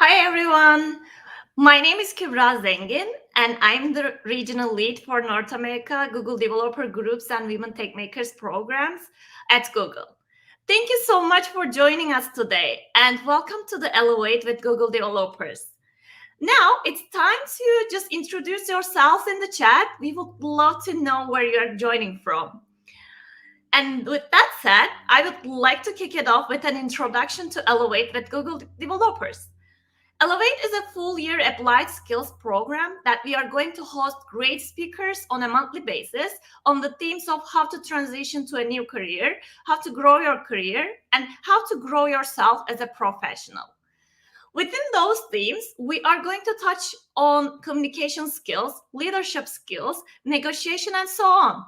Hi everyone, my name is Kibra Zengin and I'm the regional lead for North America Google Developer Groups and Women Tech Makers programs at Google. Thank you so much for joining us today and welcome to the Elevate with Google Developers. Now it's time to just introduce yourselves in the chat. We would love to know where you are joining from. And with that said, I would like to kick it off with an introduction to Elevate with Google Developers. Elevate is a full year applied skills program that we are going to host great speakers on a monthly basis on the themes of how to transition to a new career, how to grow your career, and how to grow yourself as a professional. Within those themes, we are going to touch on communication skills, leadership skills, negotiation, and so on.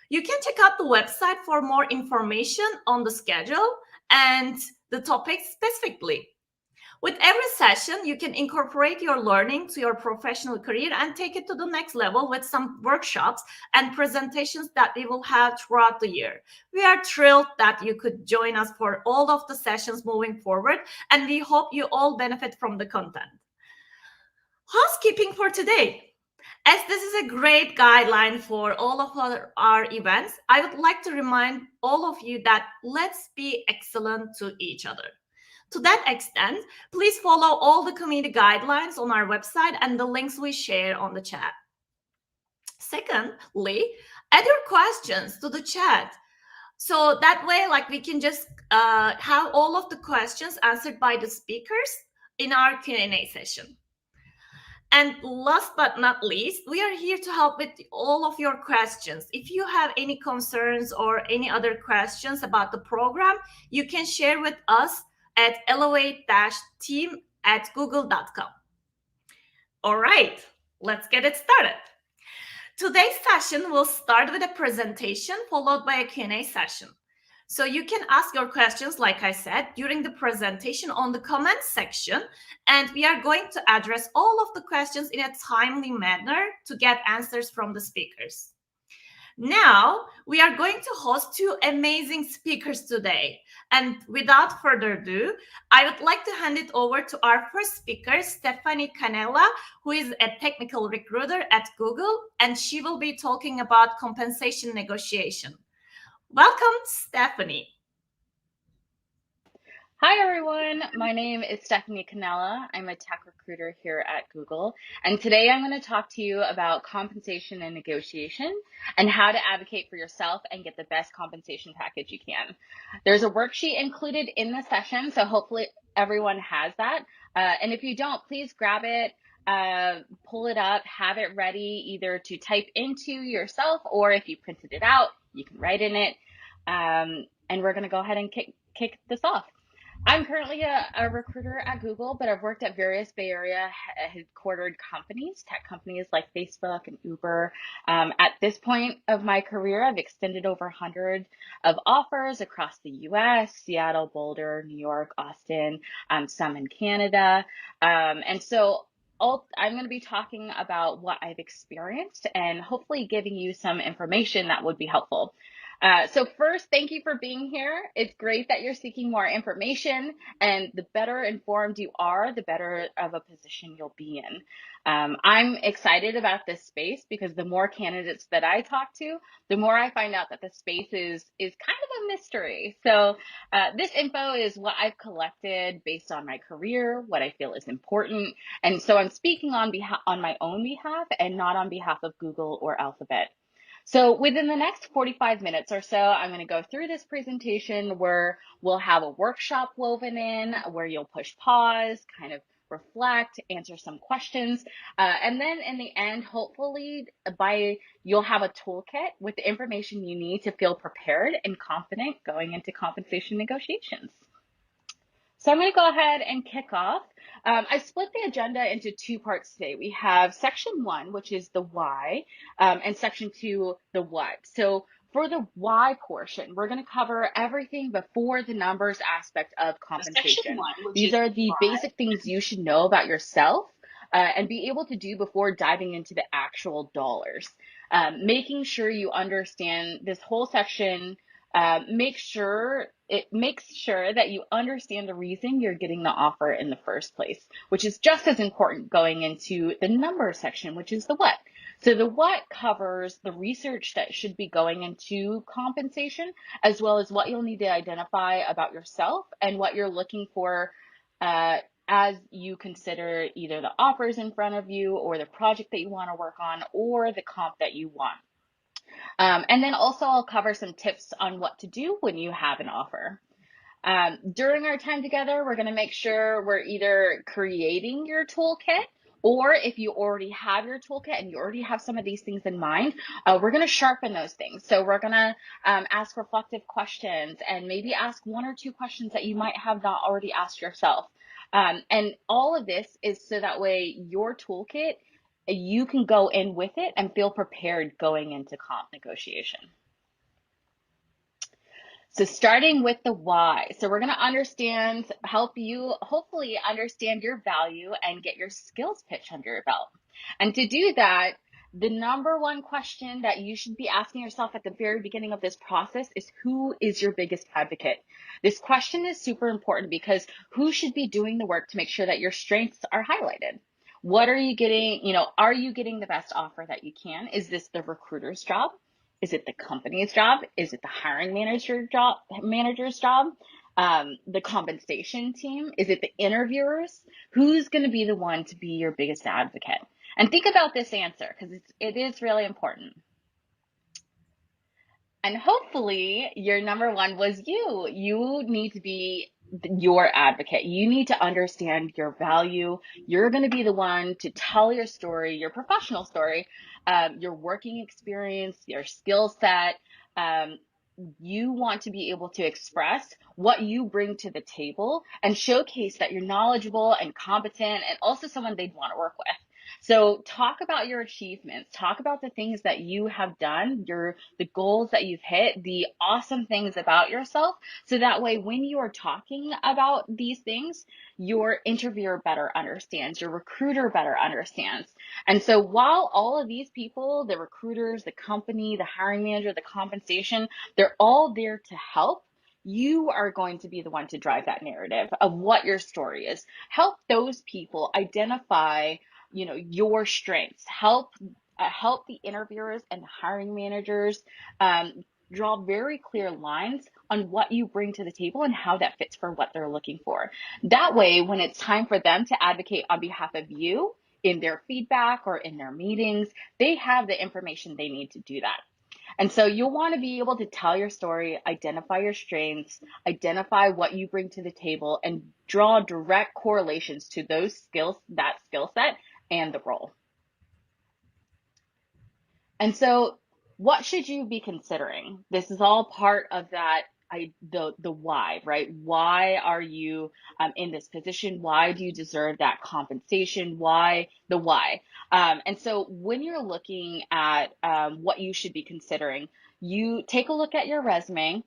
You can check out the website for more information on the schedule and the topics specifically. With every session, you can incorporate your learning to your professional career and take it to the next level with some workshops and presentations that we will have throughout the year. We are thrilled that you could join us for all of the sessions moving forward, and we hope you all benefit from the content. Housekeeping for today. As this is a great guideline for all of our events, I would like to remind all of you that let's be excellent to each other. To that extent, please follow all the community guidelines on our website and the links we share on the chat. Secondly, add your questions to the chat. So that way, we can just have all of the questions answered by the speakers in our Q&A session. And last but not least, we are here to help with all of your questions. If you have any concerns or any other questions about the program, you can share with us at elevate-team@google.com. All right, let's get it started. Today's session will start with a presentation followed by a Q&A session. So you can ask your questions, like I said, during the presentation on the comments section, and we are going to address all of the questions in a timely manner to get answers from the speakers. Now, we are going to host two amazing speakers today. And without further ado, I would like to hand it over to our first speaker, Stephanie Canella, who is a technical recruiter at Google, and she will be talking about compensation negotiation. Welcome, Stephanie. Hi, everyone. My name is Stephanie Canella. I'm a tech recruiter here at Google. And today I'm going to talk to you about compensation and negotiation and how to advocate for yourself and get the best compensation package you can. There's a worksheet included in the session, so hopefully everyone has that. And if you don't, please grab it, pull it up, have it ready either to type into yourself, or if you printed it out, you can write in it. And we're going to go ahead and kick this off. I'm currently a recruiter at Google, but I've worked at various Bay Area headquartered companies, tech companies like Facebook and Uber. At this point of my career, I've extended over 100 of offers across the US, Seattle, Boulder, New York, Austin, some in Canada. And so I'm going to be talking about what I've experienced and hopefully giving you some information that would be helpful. So first, thank you for being here. It's great that you're seeking more information, and the better informed you are, the better of a position you'll be in. I'm excited about this space because the more candidates that I talk to, the more I find out that the space is kind of a mystery. So this info is what I've collected based on my career, what I feel is important, and so I'm speaking on my own behalf and not on behalf of Google or Alphabet. So within the next 45 minutes or so, I'm going to go through this presentation where we'll have a workshop woven in, where you'll push pause, kind of reflect, answer some questions. And then in the end, hopefully you'll have a toolkit with the information you need to feel prepared and confident going into compensation negotiations. So I'm going to go ahead and kick off. I split the agenda into two parts today. We have section 1, which is the why, and section 2, the what. So for the why portion, we're going to cover everything before the numbers aspect of compensation. These are the basic things you should know about yourself and be able to do before diving into the actual dollars. Making sure you understand this whole section make sure it makes sure that you understand the reason you're getting the offer in the first place, which is just as important going into the number section, which is the what. So the what covers the research that should be going into compensation, as well as what you'll need to identify about yourself and what you're looking for as you consider either the offers in front of you or the project that you want to work on or the comp that you want. And then also I'll cover some tips on what to do when you have an offer. During our time together, we're going to make sure we're either creating your toolkit, or if you already have your toolkit and you already have some of these things in mind, we're going to sharpen those things. So we're going to ask reflective questions and maybe ask one or two questions that you might have not already asked yourself. And all of this is so that way your toolkit, you can go in with it and feel prepared going into comp negotiation. So starting with the why. So we're going to help you hopefully understand your value and get your skills pitch under your belt. And to do that, the number one question that you should be asking yourself at the very beginning of this process is, who is your biggest advocate? This question is super important because who should be doing the work to make sure that your strengths are highlighted? What are you getting? Are you getting the best offer that you can? Is this the recruiter's job? Is it the company's job? Is it the hiring manager's job? The compensation team? Is it the interviewers? Who's going to be the one to be your biggest advocate? And think about this answer because it is really important. And hopefully your number one was you. You need to be your advocate. You need to understand your value. You're going to be the one to tell your story, your professional story, your working experience, your skill set. You want to be able to express what you bring to the table and showcase that you're knowledgeable and competent and also someone they'd want to work with. So talk about your achievements, talk about the things that you have done, the goals that you've hit, the awesome things about yourself. So that way, when you are talking about these things, your interviewer better understands, your recruiter better understands. And so while all of these people, the recruiters, the company, the hiring manager, the compensation, they're all there to help, you are going to be the one to drive that narrative of what your story is. Help those people identify your strengths. Help the interviewers and the hiring managers draw very clear lines on what you bring to the table and how that fits for what they're looking for. That way, when it's time for them to advocate on behalf of you in their feedback or in their meetings, they have the information they need to do that. And so you'll want to be able to tell your story, identify your strengths, identify what you bring to the table, and draw direct correlations to that skill set and the role. And so what should you be considering? This is all part of the why, right? Why are you in this position? Why do you deserve that compensation? Why? And so when you're looking at what you should be considering, you take a look at your resume.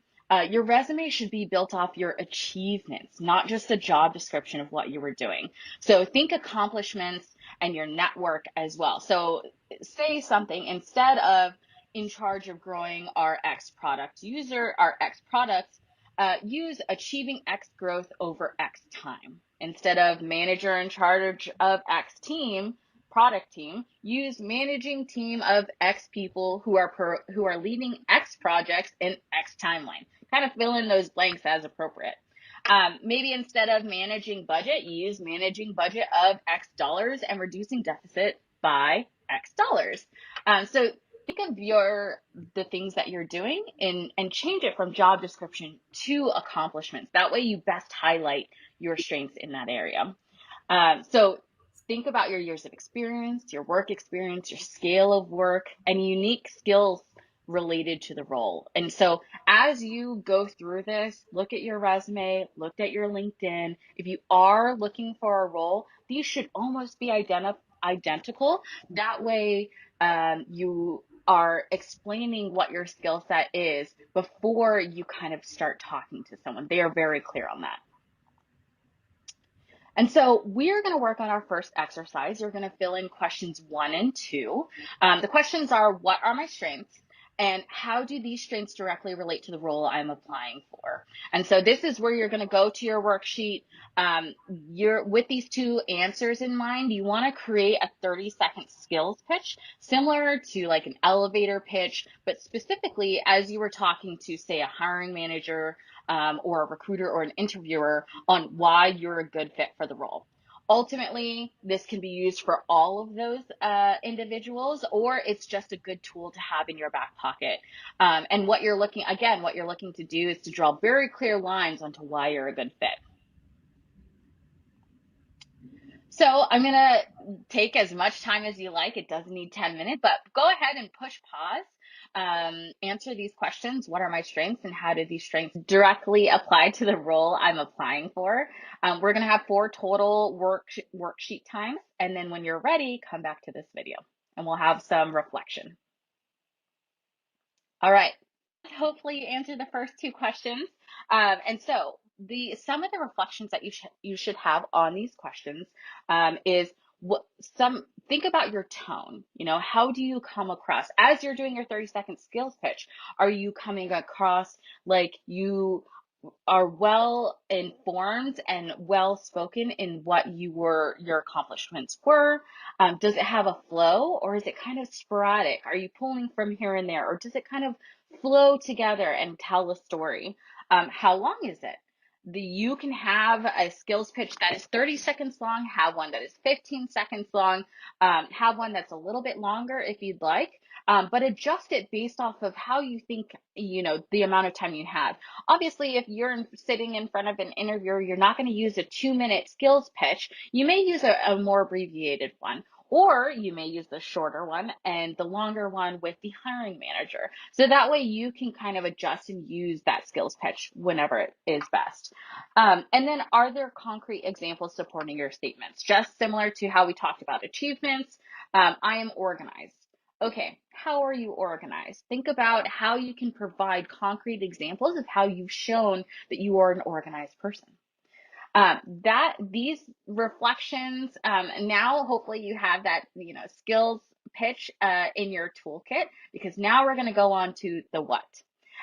Your resume should be built off your achievements, not just a job description of what you were doing. So think accomplishments and your network as well. So say something instead of in charge of growing our X product use achieving X growth over X time. Instead of manager in charge of X product team, use managing team of X people who are leading X projects in X timeline. Kind of fill in those blanks as appropriate. Maybe instead of managing budget, you use managing budget of X dollars and reducing deficit by X dollars. So think of the things that you're doing and change it from job description to accomplishments. That way you best highlight your strengths in that area. So think about your years of experience, your work experience, your scale of work, and unique skills related to the role. And so as you go through this, look at your resume, look at your LinkedIn. If you are looking for a role, these should almost be identical. That way, you are explaining what your skill set is before you kind of start talking to someone. They are very clear on that. And so we're going to work on our first exercise. You're going to fill in questions 1 and 2. The questions are, what are my strengths? And how do these strengths directly relate to the role I'm applying for? And so this is where you're going to go to your worksheet. You're with these two answers in mind, you want to create a 30-second skills pitch, similar to like an elevator pitch, but specifically as you were talking to, say, a hiring manager or a recruiter or an interviewer on why you're a good fit for the role. Ultimately, this can be used for all of those individuals, or it's just a good tool to have in your back pocket. And what you're looking to do is to draw very clear lines onto why you're a good fit. So I'm going to take as much time as you like. It doesn't need 10 minutes, but go ahead and push pause. Answer these questions. What are my strengths, and how do these strengths directly apply to the role I'm applying for? We're going to have 4 total worksheet times. And then when you're ready, come back to this video and we'll have some reflection. All right. Hopefully you answered the first 2 questions. And so some of the reflections that you should have on these questions is think about your tone. How do you come across as you're doing your 30-second skills pitch? Are you coming across like you are well informed and well spoken in what your accomplishments were? Does it have a flow, or is it kind of sporadic? Are you pulling from here and there, or does it kind of flow together and tell a story? How long is it? You can have a skills pitch that is 30 seconds long, have one that is 15 seconds long, have one that's a little bit longer if you'd like, but adjust it based off of how you think, the amount of time you have. Obviously, if you're sitting in front of an interviewer, you're not going to use a 2-minute skills pitch. You may use a more abbreviated one, or you may use the shorter one and the longer one with the hiring manager. So that way you can kind of adjust and use that skills pitch whenever it is best. And then, are there concrete examples supporting your statements? Just similar to how we talked about achievements. I am organized. Okay, how are you organized? Think about how you can provide concrete examples of how you've shown that you are an organized person. These reflections, now hopefully you have that, skills pitch in your toolkit, because now we're going to go on to the what.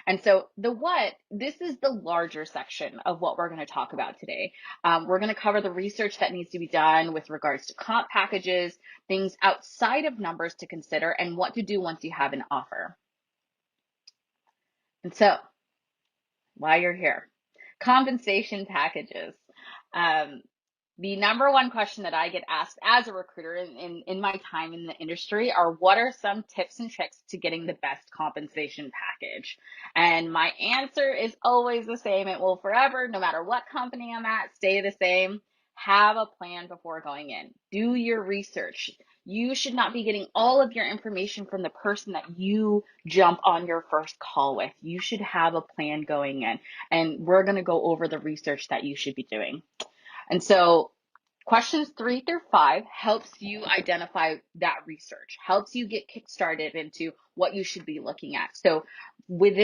And so the what, this is the larger section of what we're going to talk about today. We're going to cover the research that needs to be done with regards to comp packages, things outside of numbers to consider, and what to do once you have an offer. And so, while you're here, compensation packages. The number one question that I get asked as a recruiter in my time in the industry are, what are some tips and tricks to getting the best compensation package? And my answer is always the same. It will forever, no matter what company I'm at, stay the same. Have a plan before going in. Do your research. You should not be getting all of your information from the person that you jump on your first call with. You should have a plan going in. And we're going to go over the research that you should be doing. And so questions 3 through 5 helps you identify that research, helps you get kickstarted into what you should be looking at. So with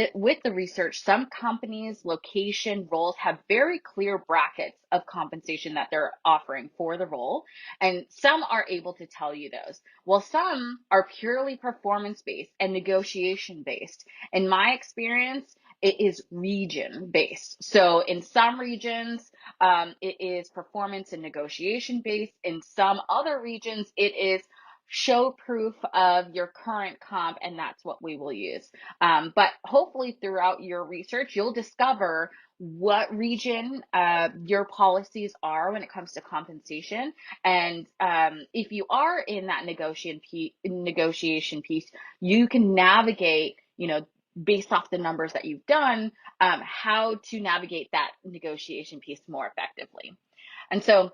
the research, some companies, location, roles have very clear brackets of compensation that they're offering for the role, and some are able to tell you those. Well, some are purely performance based and negotiation based. In my experience, it is region based. So in some regions, it is performance and negotiation based. In some other regions, it is show proof of your current comp, and that's what we will use. But hopefully throughout your research, you'll discover what region your policies are when it comes to compensation. And if you are in that negotiation piece, you can navigate, based off the numbers that you've done, how to navigate that negotiation piece more effectively. And so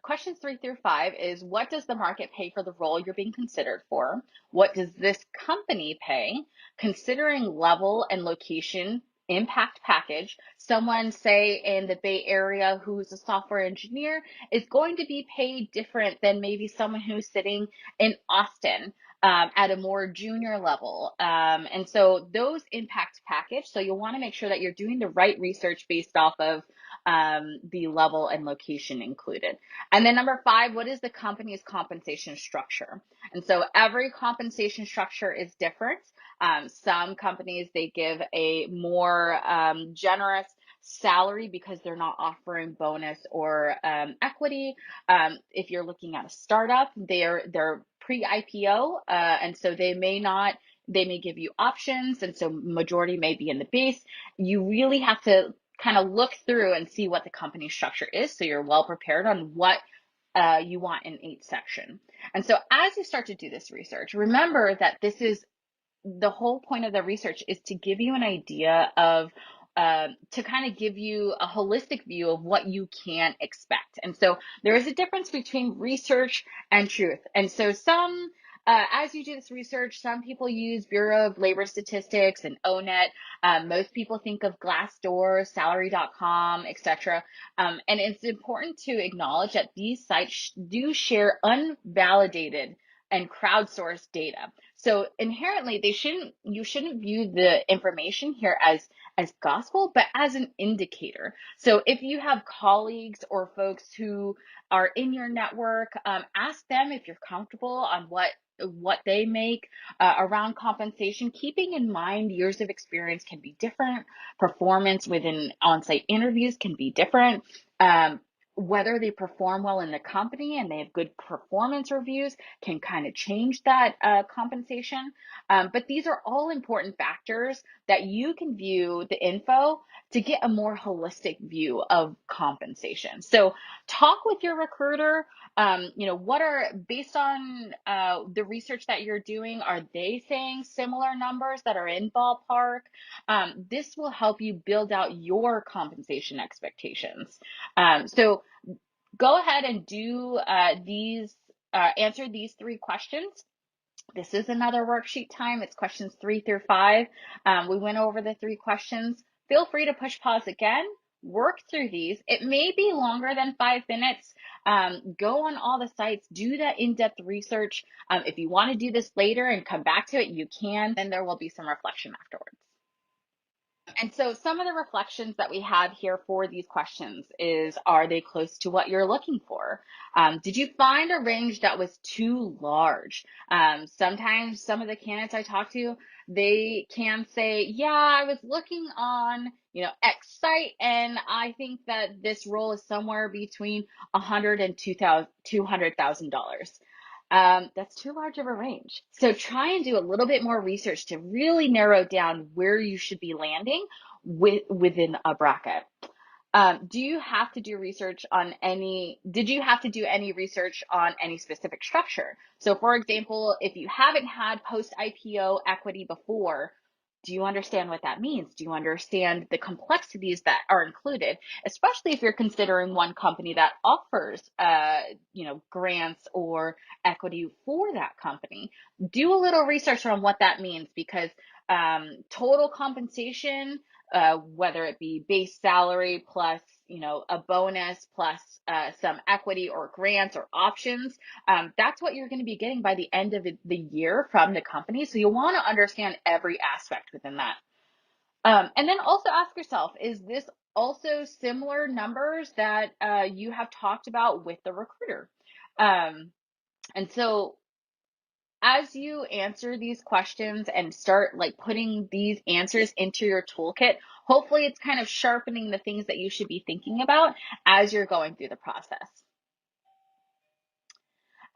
questions 3 through 5 is, what does the market pay for the role you're being considered for? What does this company pay? Considering level and location, impact package. Someone, say, in the Bay Area who's a software engineer is going to be paid different than maybe someone who's sitting in Austin at a more junior level. And so those impact package. So you'll want to make sure that you're doing the right research based off of the level and location included. And then number 5, what is the company's compensation structure? And so every compensation structure is different. Some companies, they give a more generous salary because they're not offering bonus or equity. If you're looking at a startup, they're pre-IPO, and so they may give you options, and so majority may be in the base. You really have to kind of look through and see what the company structure is, so you're well prepared on what you want in each section. And so as you start to do this research, remember that this is the whole point of the research is to give you an idea of to kind of give you a holistic view of what you can expect. And so there is a difference between research and truth. And so as you do this research, some people use Bureau of Labor Statistics and ONET. Most people think of Glassdoor, Salary.com, etc. And it's important to acknowledge that these sites do share unvalidated and crowdsourced data. So inherently, you shouldn't view the information here as gospel, but as an indicator. So if you have colleagues or folks who are in your network, ask them if you're comfortable on what they make around compensation, keeping in mind years of experience can be different, performance within on-site interviews can be different. Whether they perform well in the company and they have good performance reviews can kind of change that compensation. But these are all important factors that you can view the info to get a more holistic view of compensation. So talk with your recruiter. Based on the research that you're doing, are they saying similar numbers that are in ballpark? This will help you build out your compensation expectations. So go ahead and do answer these 3 questions. This is another worksheet time. It's questions 3 through 5. We went over the 3 questions. Feel free to push pause again, work through these. It may be longer than 5 minutes. Go on all the sites, do that in-depth research. If you want to do this later and come back to it, you can. Then there will be some reflection afterwards. And so some of the reflections that we have here for these questions is, are they close to what you're looking for? Did you find a range that was too large? Sometimes some of the candidates I talk to, they can say, yeah, I was looking on, X site, and I think that this role is somewhere between $100,000 and $200,000. That's too large of a range. So try and do a little bit more research to really narrow down where you should be landing within a bracket. Did you have to do any research on any specific structure? So for example, if you haven't had post-IPO equity before, do you understand what that means? Do you understand the complexities that are included, especially if you're considering one company that offers, grants or equity for that company? Do a little research on what that means, because total compensation, whether it be base salary plus, a bonus plus some equity or grants or options, that's what you're going to be getting by the end of the year from the company. So you'll want to understand every aspect within that. And then also ask yourself, is this also similar numbers that you have talked about with the recruiter? And so as you answer these questions and start putting these answers into your toolkit, hopefully it's kind of sharpening the things that you should be thinking about as you're going through the process.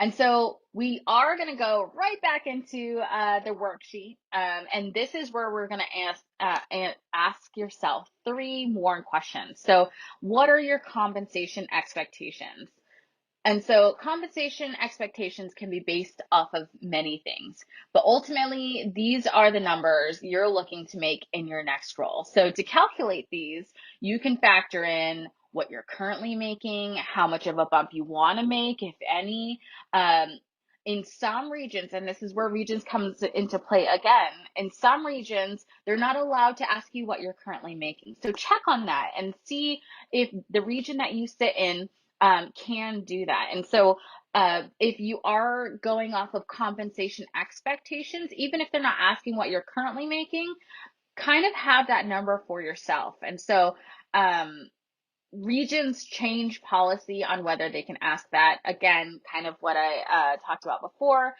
And so we are going to go right back into the worksheet. And this is where we're going to ask yourself 3 more questions. So what are your compensation expectations? And so compensation expectations can be based off of many things, but ultimately these are the numbers you're looking to make in your next role. So to calculate these, you can factor in what you're currently making, how much of a bump you want to make, if any. In some regions, and this is where regions comes into play again, in some regions, they're not allowed to ask you what you're currently making. So check on that and see if the region that you sit in can do that. And so if you are going off of compensation expectations, even if they're not asking what you're currently making, kind of have that number for yourself. And so regions change policy on whether they can ask that. Again, kind of what I talked about before.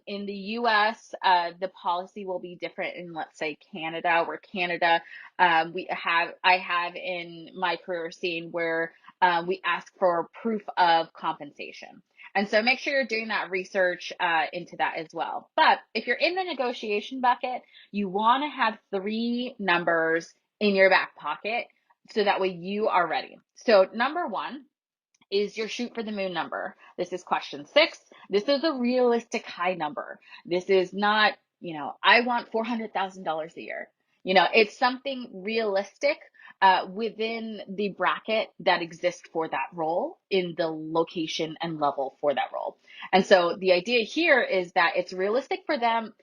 In the US, the policy will be different in, let's say, Canada, where Canada, I have in my career seen where we ask for proof of compensation. And so make sure you're doing that research into that as well. But if you're in the negotiation bucket, you want to have 3 numbers in your back pocket so that way you are ready. So number 1 is your shoot for the moon number. This is question 6. This is a realistic high number. This is not, I want $400,000 a year. It's something realistic within the bracket that exists for that role in the location and level for that role. And so the idea here is that it's realistic for them,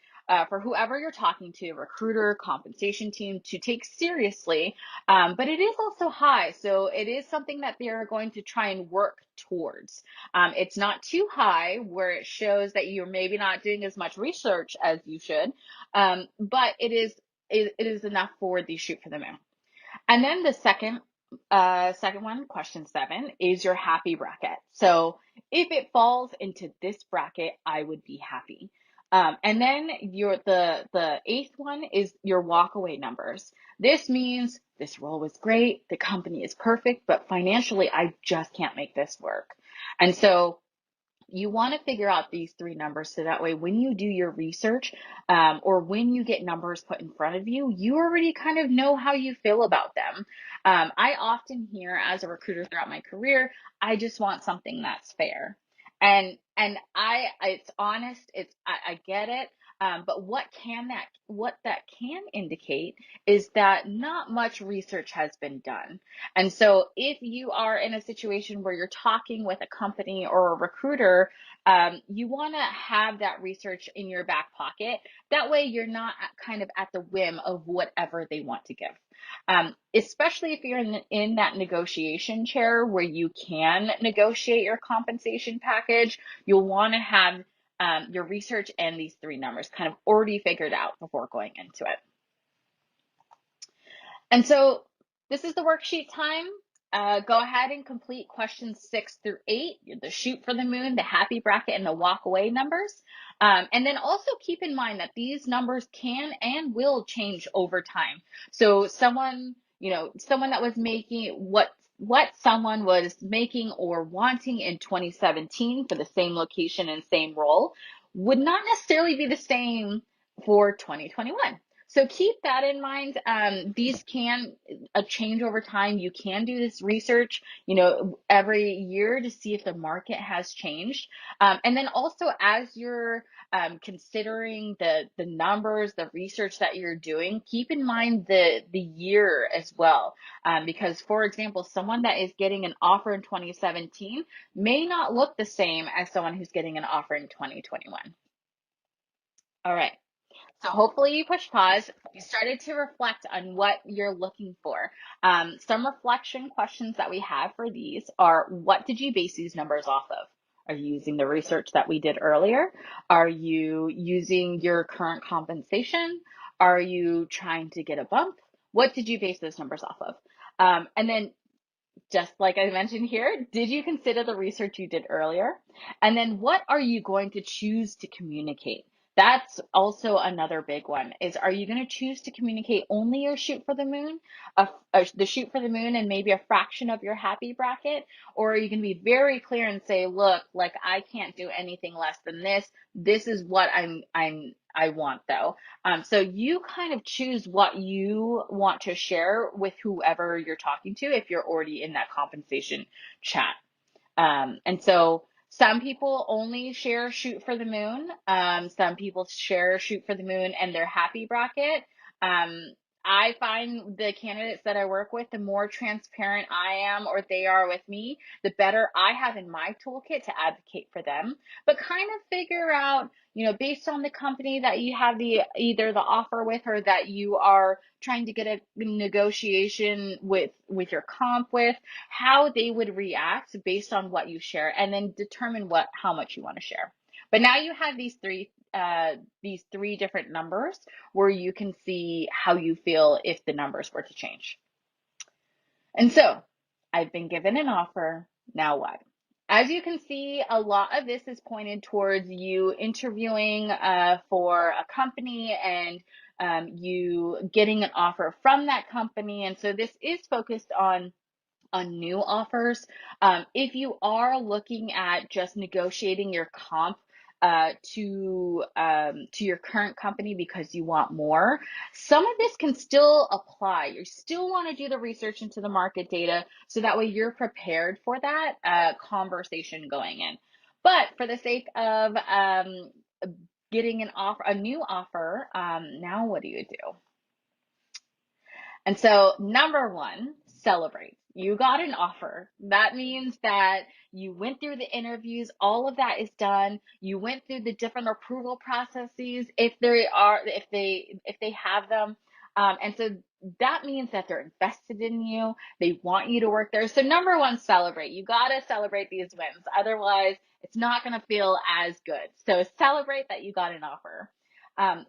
for whoever you're talking to, recruiter, compensation team, to take seriously, but it is also high. So it is something that they're going to try and work towards. It's not too high where it shows that you're maybe not doing as much research as you should, but it is enough for the shoot for the moon. And then the second one, question 7, is your happy bracket. So if it falls into this bracket, I would be happy. And then the 8th one is your walkaway numbers. This means this role was great, the company is perfect, but financially, I just can't make this work. And so you want to figure out these 3 numbers so that way when you do your research, or when you get numbers put in front of you, you already kind of know how you feel about them. I often hear as a recruiter throughout my career, I just want something that's fair. And it's honest, I get it. But what that can indicate is that not much research has been done. And so if you are in a situation where you're talking with a company or a recruiter, you want to have that research in your back pocket. That way you're not kind of at the whim of whatever they want to give. Especially if you're in that negotiation chair where you can negotiate your compensation package, you'll want to have your research and these 3 numbers kind of already figured out before going into it. And so this is the worksheet time. Go ahead and complete questions 6 through 8, the shoot for the moon, the happy bracket, and the walk away numbers. And then also keep in mind that these numbers can and will change over time. So someone that was making what someone was making or wanting in 2017 for the same location and same role would not necessarily be the same for 2021. So keep that in mind. These can change over time. You can do this research, every year to see if the market has changed. And then also as you're considering the numbers, the research that you're doing, keep in mind the year as well. Because for example, someone that is getting an offer in 2017 may not look the same as someone who's getting an offer in 2021. All right. So hopefully you push pause. You started to reflect on what you're looking for. Some reflection questions that we have for these are, what did you base these numbers off of? Are you using the research that we did earlier? Are you using your current compensation? Are you trying to get a bump? What did you base those numbers off of? And then just like I mentioned here, did you consider the research you did earlier? And then what are you going to choose to communicate? That's also another big one, is are you going to choose to communicate only your shoot for the moon, the shoot for the moon and maybe a fraction of your happy bracket? Or are you going to be very clear and say, look, like I can't do anything less than this. This is what I want though. So you kind of choose what you want to share with whoever you're talking to if you're already in that compensation chat. And so some people only share shoot for the moon. Some people share shoot for the moon and their happy bracket. I find the candidates that I work with, the more transparent I am or they are with me, the better I have in my toolkit to advocate for them. But kind of figure out, based on the company that you have either the offer with or that you are trying to get a negotiation with your comp with, how they would react based on what you share, and then determine how much you want to share. But now you have these three different numbers where you can see how you feel if the numbers were to change. And so I've been given an offer. Now what? As you can see, a lot of this is pointed towards you interviewing for a company and you getting an offer from that company. And so this is focused on new offers. If you are looking at just negotiating your comp to your current company because you want more, some of this can still apply. You still want to do the research into the market data so that way you're prepared for that conversation going in. But for the sake of getting a new offer, now what do you do? And so, number one, celebrate. You got an offer. That means that you went through the interviews, all of that is done. You went through the different approval processes if they have them. And so that means that they're invested in you. They want you to work there. So number one, celebrate. You got to celebrate these wins. Otherwise, it's not going to feel as good. So celebrate that you got an offer.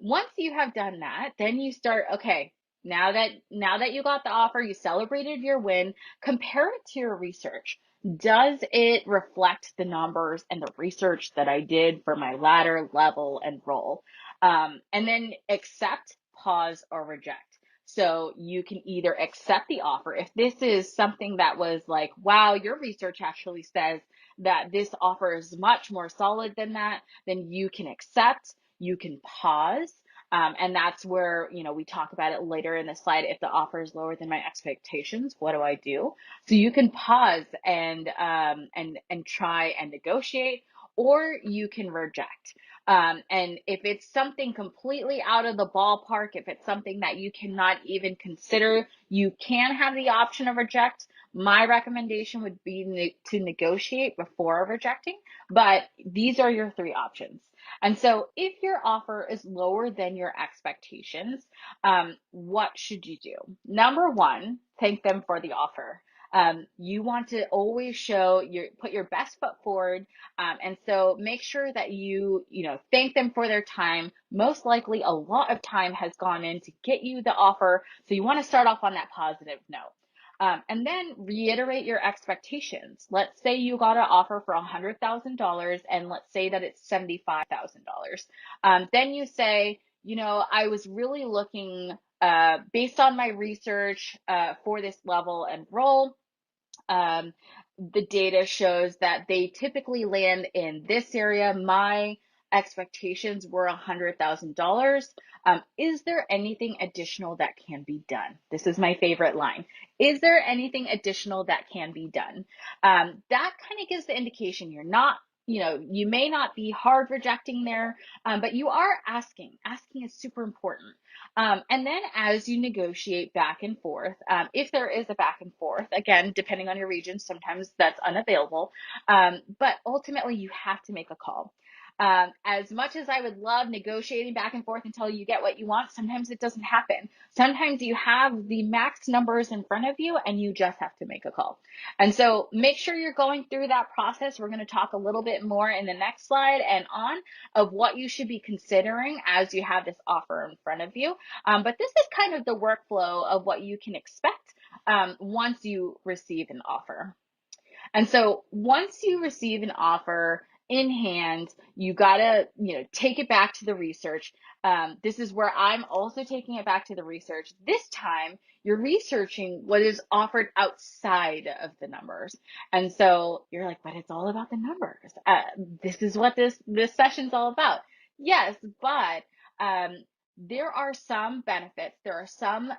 Once you have done that, then you start, okay, now that you got the offer, you celebrated your win, compare it to your research. Does it reflect the numbers and the research that I did for my ladder, level, and role? And then accept, pause, or reject. So you can either accept the offer. If this is something that was like, wow, your research actually says that this offer is much more solid than that, then you can accept, you can pause, and that's where, we talk about it later in the slide. If the offer is lower than my expectations, what do I do? So you can pause and try and negotiate, or you can reject. And if it's something completely out of the ballpark, if it's something that you cannot even consider, you can have the option of reject. My recommendation would be to negotiate before rejecting, but these are your three options. And so if your offer is lower than your expectations, what should you do? Number one, thank them for the offer. You want to always put your best foot forward. And so make sure that thank them for their time. Most likely a lot of time has gone in to get you the offer. So you want to start off on that positive note. And then reiterate your expectations. Let's say you got an offer for $100,000 and let's say that it's $75,000. Then you say, I was really looking, based on my research for this level and role, the data shows that they typically land in this area. My expectations were $100,000. Is there anything additional that can be done? This is my favorite line. Is there anything additional that can be done? That kind of gives the indication you're not, you may not be hard rejecting there, but you are asking. Asking is super important. And then as you negotiate back and forth, if there is a back and forth, again, depending on your region, sometimes that's unavailable. But ultimately you have to make a call. As much as I would love negotiating back and forth until you get what you want, sometimes it doesn't happen. Sometimes you have the max numbers in front of you and you just have to make a call. And so make sure you're going through that process. We're going to talk a little bit more in the next slide and on of what you should be considering as you have this offer in front of you. But this is kind of the workflow of what you can expect once you receive an offer. And so once you receive an offer in hand, you gotta, take it back to the research. This is where I'm also taking it back to the research. This time, you're researching what is offered outside of the numbers. And so you're like, but it's all about the numbers. This is what this session's all about. Yes, but there are some benefits. There are some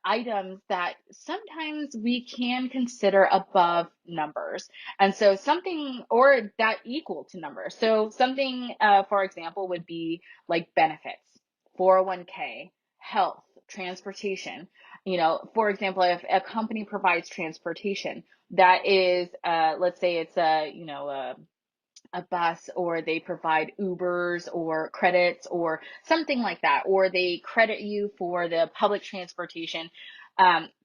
items that sometimes we can consider above numbers. And so something, or that equal to numbers. So something, for example, would be like benefits, 401k, health, transportation. For example, if a company provides transportation, that is, let's say it's a bus, or they provide Ubers or credits or something like that, or they credit you for the public transportation.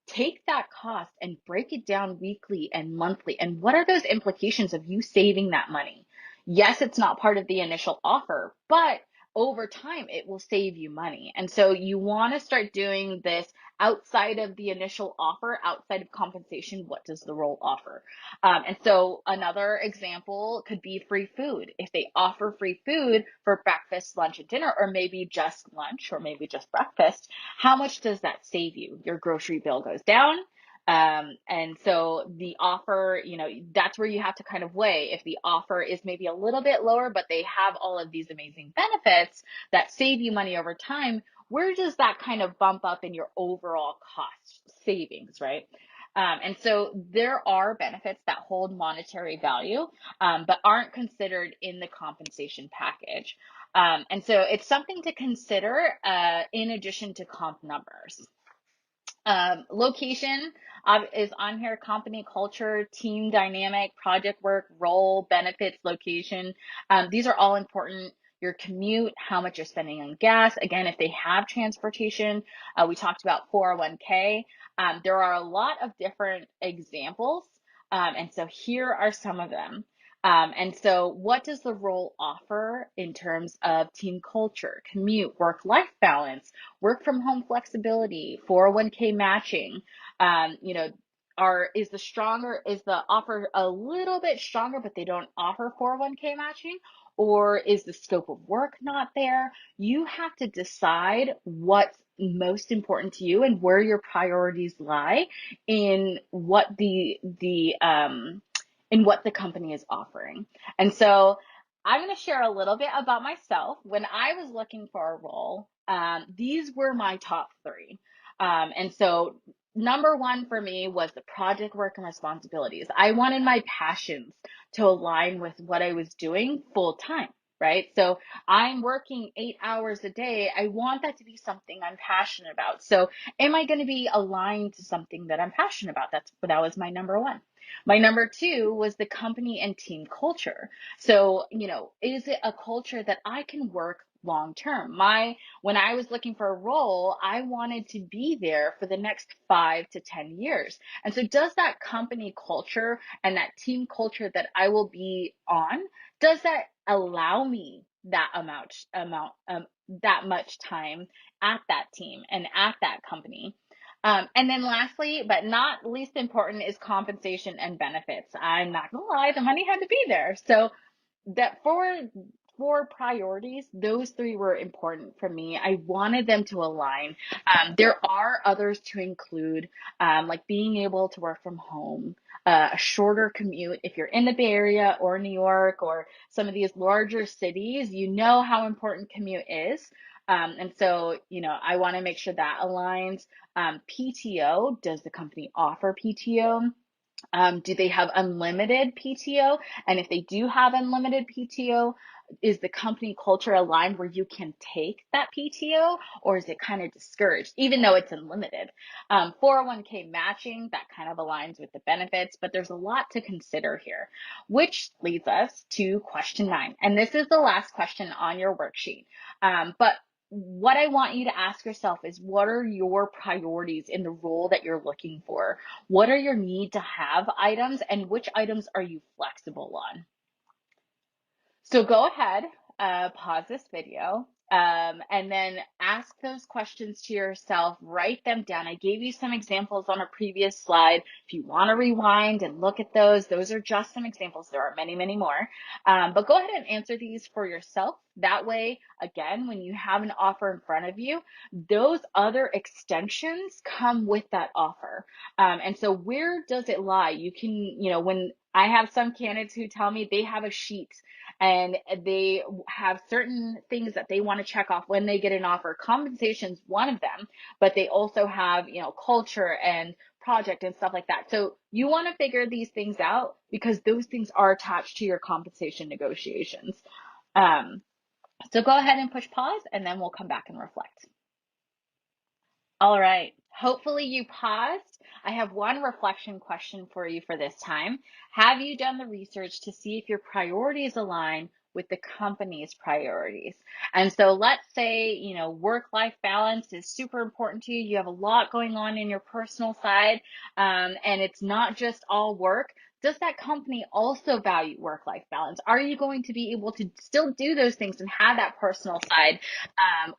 Take that cost and break it down weekly and monthly. And what are those implications of you saving that money? Yes, it's not part of the initial offer, but over time, it will save you money. And so you want to start doing this outside of the initial offer, outside of compensation. What does the role offer? And so another example could be free food. If they offer free food for breakfast, lunch, and dinner, or maybe just lunch, or maybe just breakfast, how much does that save you? Your grocery bill goes down. And so the offer, that's where you have to kind of weigh if the offer is maybe a little bit lower, but they have all of these amazing benefits that save you money over time. Where does that kind of bump up in your overall cost savings, right? And so there are benefits that hold monetary value, but aren't considered in the compensation package. And so it's something to consider in addition to comp numbers. Location is on here: company culture, team dynamic, project work, role, benefits, location. These are all important. Your commute, how much you're spending on gas. Again, if they have transportation, we talked about 401k. There are a lot of different examples. And so here are some of them. And so what does the role offer in terms of team culture, commute, work-life balance, work from home flexibility, 401k matching? Is the offer a little bit stronger, but they don't offer 401k matching? Or is the scope of work not there? You have to decide what's most important to you and where your priorities lie in what the company is offering. And so I'm going to share a little bit about myself. When I was looking for a role, these were my top three. And so number one for me was the project work and responsibilities. I wanted my passions to align with what I was doing full time, right? So I'm working 8 hours a day. I want that to be something I'm passionate about. So am I going to be aligned to something that I'm passionate about? That was my number one. My number two was the company and team culture. So, is it a culture that I can work long term? When I was looking for a role, I wanted to be there for the next 5 to 10 years. And so does that company culture and that team culture that I will be on, does that allow me that much time at that team and at that company? And then lastly, but not least important, is compensation and benefits. I'm not gonna lie, the money had to be there. So that for priorities, those three were important for me. I wanted them to align. There are others to include, like being able to work from home, a shorter commute. If you're in the Bay Area or New York or some of these larger cities, you know how important commute is. And so, I want to make sure that aligns. PTO, does the company offer PTO? Do they have unlimited PTO? And if they do have unlimited PTO, is the company culture aligned where you can take that PTO, or is it kind of discouraged, even though it's unlimited? 401k matching, that kind of aligns with the benefits, but there's a lot to consider here, which leads us to question 9. And this is the last question on your worksheet. But what I want you to ask yourself is, what are your priorities in the role that you're looking for? What are your need to have items, and which items are you flexible on? So go ahead, pause this video, and then ask those questions to yourself. Write them down. I gave you some examples on a previous slide. If you want to rewind and look at those are just some examples. There are many, many more. But go ahead and answer these for yourself. That way, again, when you have an offer in front of you, those other extensions come with that offer. And so where does it lie? You can, when I have some candidates who tell me they have a sheet and they have certain things that they want to check off when they get an offer. Compensation's one of them, but they also have, culture and project and stuff like that. So you want to figure these things out because those things are attached to your compensation negotiations. So go ahead and push pause, and then we'll come back and reflect. All right. Hopefully you paused. I have one reflection question for you for this time. Have you done the research to see if your priorities align with the company's priorities. And so let's say, work-life balance is super important to you. You have a lot going on in your personal side, and it's not just all work. Does that company also value work-life balance? Are you going to be able to still do those things and have that personal side?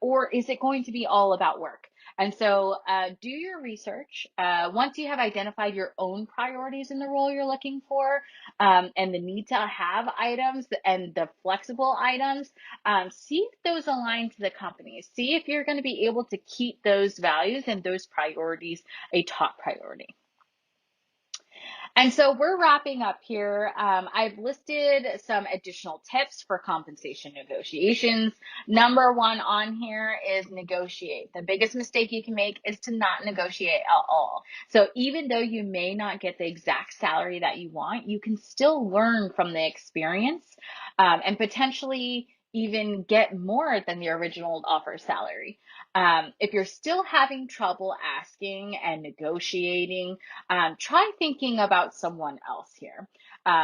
Or is it going to be all about work? And so do your research. Once you have identified your own priorities in the role you're looking for, and the need to have items and the flexible items, see if those align to the company. See if you're going to be able to keep those values and those priorities a top priority. And so we're wrapping up here. I've listed some additional tips for compensation negotiations. Number one on here is negotiate. The biggest mistake you can make is to not negotiate at all. So even though you may not get the exact salary that you want, you can still learn from the experience, and potentially even get more than the original offer salary. If you're still having trouble asking and negotiating, try thinking about someone else here.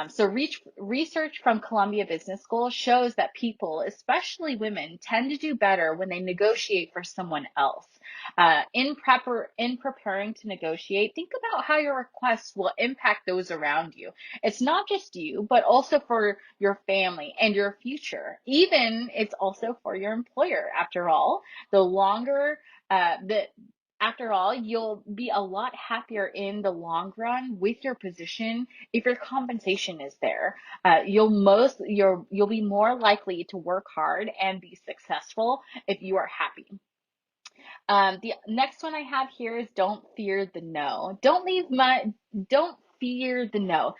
So research from Columbia Business School shows that people, especially women, tend to do better when they negotiate for someone else. In preparing to negotiate, think about how your requests will impact those around you. It's not just you, but also for your family and your future. Even it's also for your employer. After all, the longer after all, you'll be a lot happier in the long run with your position if your compensation is there. You'll be more likely to work hard and be successful if you are happy. The next one I have here is don't fear the no. Don't fear the no.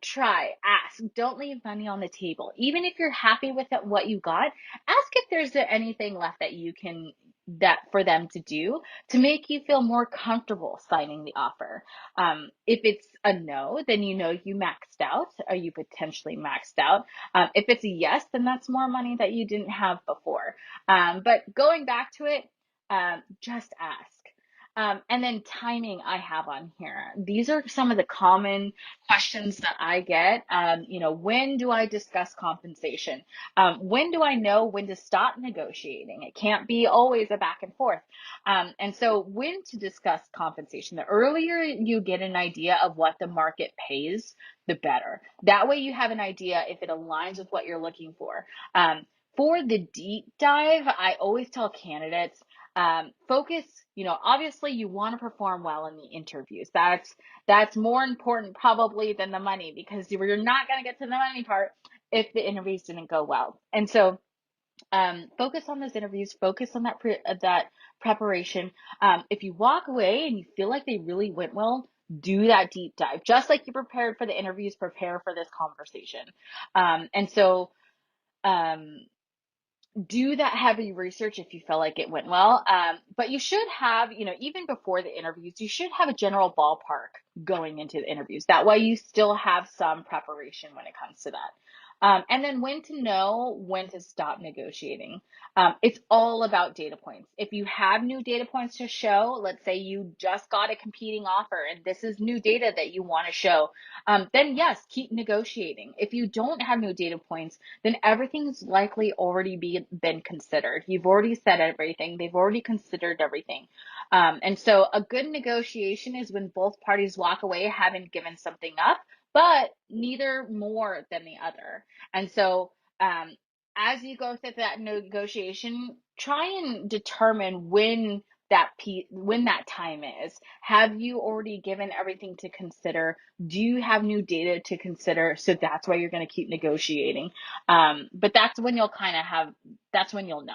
Try, ask, don't leave money on the table. Even if you're happy with what you got, ask if there's anything left that for them to do to make you feel more comfortable signing the offer. If it's a no, then you maxed out, or you potentially maxed out. If it's a yes, then that's more money that you didn't have before. But going back to it, just ask. And then timing I have on here. These are some of the common questions that I get. When do I discuss compensation? When do I know when to stop negotiating? It can't be always a back and forth. And so when to discuss compensation, the earlier you get an idea of what the market pays, the better. That way you have an idea if it aligns with what you're looking for. For the deep dive, I always tell candidates, focus, obviously you want to perform well in the interviews. That's more important probably than the money, because you're not going to get to the money part if the interviews didn't go well. And so focus on those interviews, focus on that preparation. If you walk away and you feel like they really went well, do that deep dive. Just like you prepared for the interviews, prepare for this conversation. And so do that heavy research if you feel like it went well. But you should have, even before the interviews, you should have a general ballpark going into the interviews. That way you still have some preparation when it comes to that. And then when to know when to stop negotiating. It's all about data points. If you have new data points to show, let's say you just got a competing offer and this is new data that you want to show, then yes, keep negotiating. If you don't have new data points, then everything's likely already been considered. You've already said everything. They've already considered everything. And so a good negotiation is when both parties walk away having given something up, but neither more than the other. And so as you go through that negotiation, try and determine when that time is. Have you already given everything to consider? Do you have new data to consider? So that's why you're going to keep negotiating. But that's when that's when you'll know.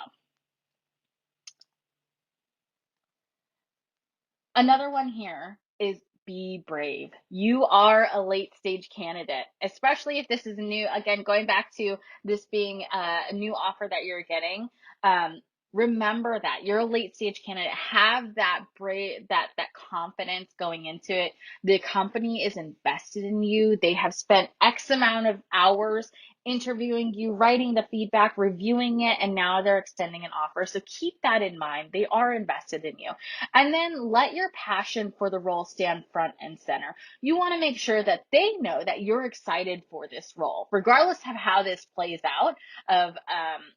Another one here is be brave. You are a late stage candidate, especially if this is new. Again, going back to this being a new offer that you're getting. Remember that you're a late stage candidate. Have that that confidence going into it. The company is invested in you. They have spent X amount of hours interviewing you, writing the feedback, reviewing it, and now they're extending an offer. So keep that in mind. They are invested in you. And then let your passion for the role stand front and center. You want to make sure that they know that you're excited for this role, regardless of how this plays out.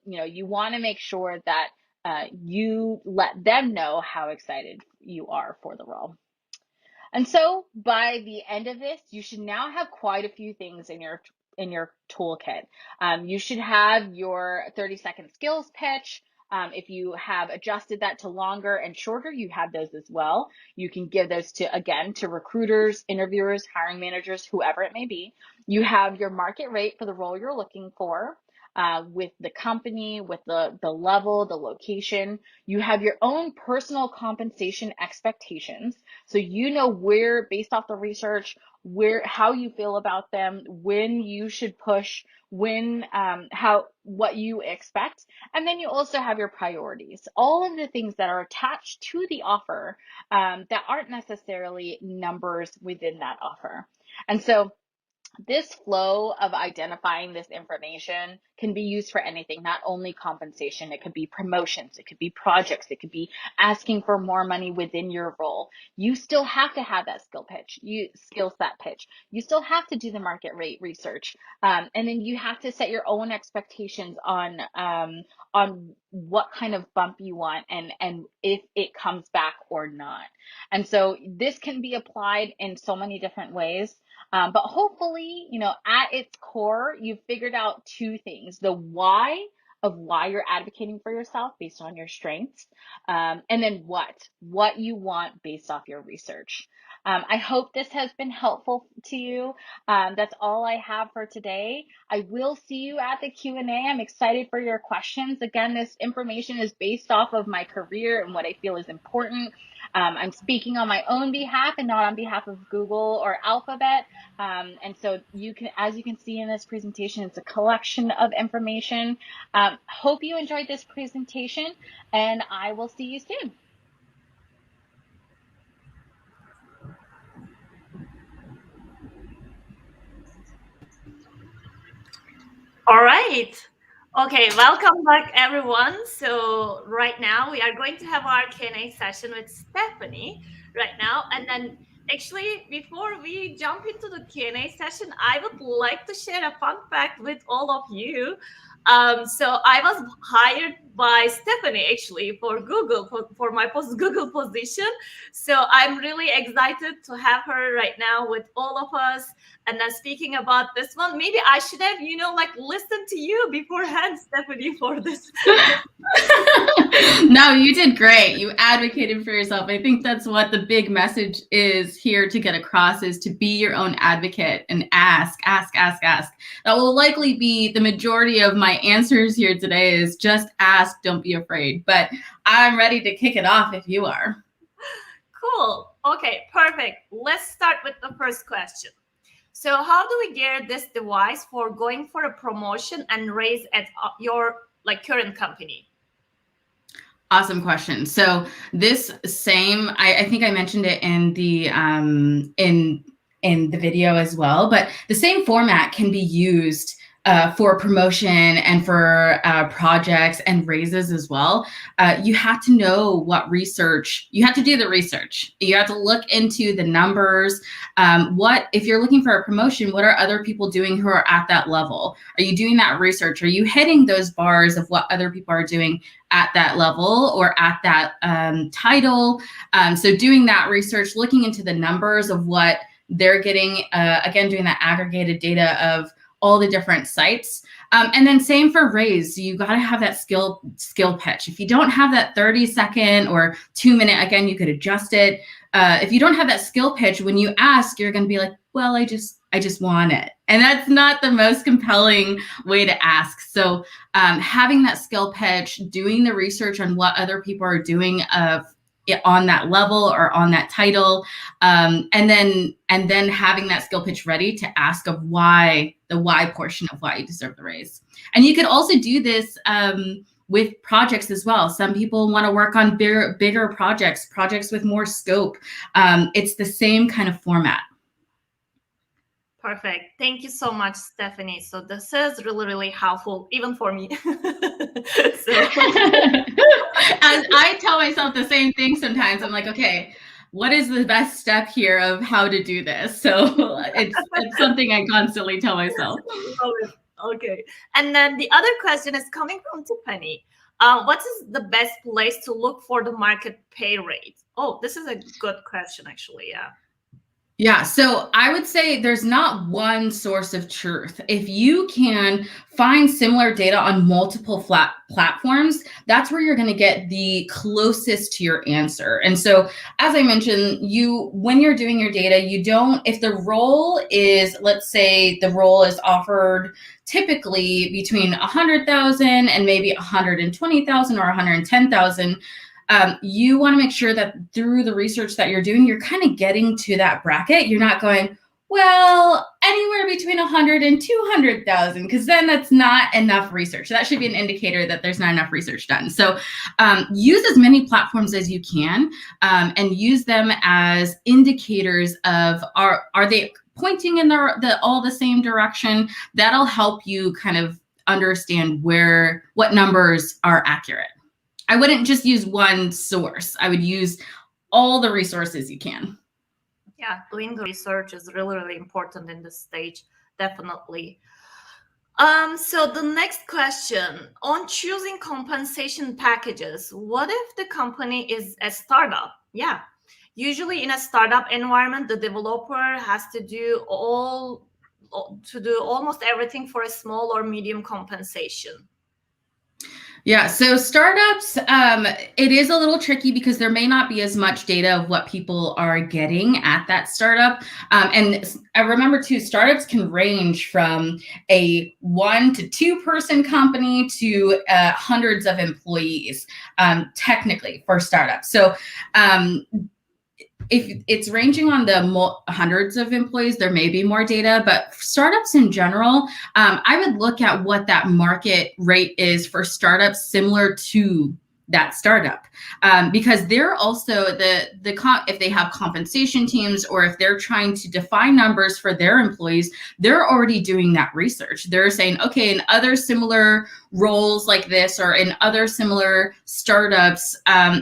You want to make sure that you let them know how excited you are for the role. And so by the end of this, you should now have quite a few things in your toolkit. You should have your 30-second skills pitch. If you have adjusted that to longer and shorter, you have those as well. You can give those to recruiters, interviewers, hiring managers, whoever it may be. You have your market rate for the role you're looking for. With the company, with the level, the location. You have your own personal compensation expectations. So you know where, based off the research, how you feel about them, when you should push, what you expect. And then you also have your priorities, all of the things that are attached to the offer that aren't necessarily numbers within that offer. And so this flow of identifying this information can be used for anything, not only compensation. It could be promotions, it could be projects, it could be asking for more money within your role. You still have to have that skill set pitch. You still have to do the market rate research. And then you have to set your own expectations on what kind of bump you want and if it comes back or not. And so this can be applied in so many different ways. But hopefully, at its core, you've figured out two things: the why of why you're advocating for yourself based on your strengths, and then what you want based off your research. I hope this has been helpful to you. That's all I have for today. I will see you at the Q&A. I'm excited for your questions. Again, this information is based off of my career and what I feel is important. I'm speaking on my own behalf and not on behalf of Google or Alphabet. And so as you can see in this presentation, it's a collection of information. Hope you enjoyed this presentation, and I will see you soon. All right. Okay, welcome back, everyone. So right now we are going to have our Q&A session with Stephanie right now. And then actually, before we jump into the Q&A session, I would like to share a fun fact with all of you. So I was hired by Stephanie actually for Google, for my Google position. So I'm really excited to have her right now with all of us. And then speaking about this one, maybe I should have, listened to you beforehand, Stephanie, for this. No, you did great. You advocated for yourself. I think that's what the big message is here to get across, is to be your own advocate and ask. That will likely be the majority of my answers here today, is just ask, don't be afraid. But I'm ready to kick it off if you are. Cool. Okay, perfect. Let's start with the first question. So how do we get this device for going for a promotion and raise at your current company? Awesome question. So this same, I think I mentioned it in the in the video as well, but the same format can be used for promotion and for projects and raises as well. You have to know what research, you have to do the research. You have to look into the numbers. If you're looking for a promotion, what are other people doing who are at that level? Are you doing that research? Are you hitting those bars of what other people are doing at that level or at that title? So doing that research, looking into the numbers of what they're getting, again, doing that aggregated data of all the different sites. And then same for raise. You got to have that skill pitch. If you don't have that 30-second or 2-minute, again, you could adjust it. If you don't have that skill pitch, when you ask, you're going to be like, well, I just want it. And that's not the most compelling way to ask. So having that skill pitch, doing the research on what other people are doing on that level or on that title, and then having that skill pitch ready to ask of why, the why portion of why you deserve the raise. And you could also do this with projects as well. Some people want to work on bigger projects with more scope. It's the same kind of format. Perfect. Thank you so much, Stephanie. So this is really, really helpful, even for me. So And I tell myself the same thing sometimes. I'm like, okay, what is the best step here of how to do this? So it's something I constantly tell myself. love it. Okay. And then the other question is coming from Tiffany. What is the best place to look for the market pay rate? Oh, this is a good question, actually. Yeah. Yeah, so I would say there's not one source of truth. If you can find similar data on multiple platforms, that's where you're going to get the closest to your answer. And so, as I mentioned, when you're doing your data, you don't, if the role is, let's say the role is offered typically between 100,000 and maybe 120,000 or 110,000. You want to make sure that through the research that you're doing, you're kind of getting to that bracket. You're not going, well, anywhere between 100 and 200,000, because then that's not enough research. That should be an indicator that there's not enough research done. So use as many platforms as you can, and use them as indicators of are they pointing in all the same direction. That'll help you kind of understand what numbers are accurate. I wouldn't just use one source. I would use all the resources you can. Yeah, doing the research is really, really important in this stage, definitely. So the next question on choosing compensation packages. What if the company is a startup? Yeah, usually in a startup environment, the developer has to do almost everything for a small or medium compensation. Yeah, so startups, it is a little tricky because there may not be as much data of what people are getting at that startup. And I remember too, startups can range from a 1 to 2 person company to hundreds of employees, technically for startups. So if it's ranging on the hundreds of employees, there may be more data, but startups in general, I would look at what that market rate is for startups similar to that startup, because they're also if they have compensation teams or if they're trying to define numbers for their employees, they're already doing that research. They're saying, okay, in other similar roles like this or in other similar startups,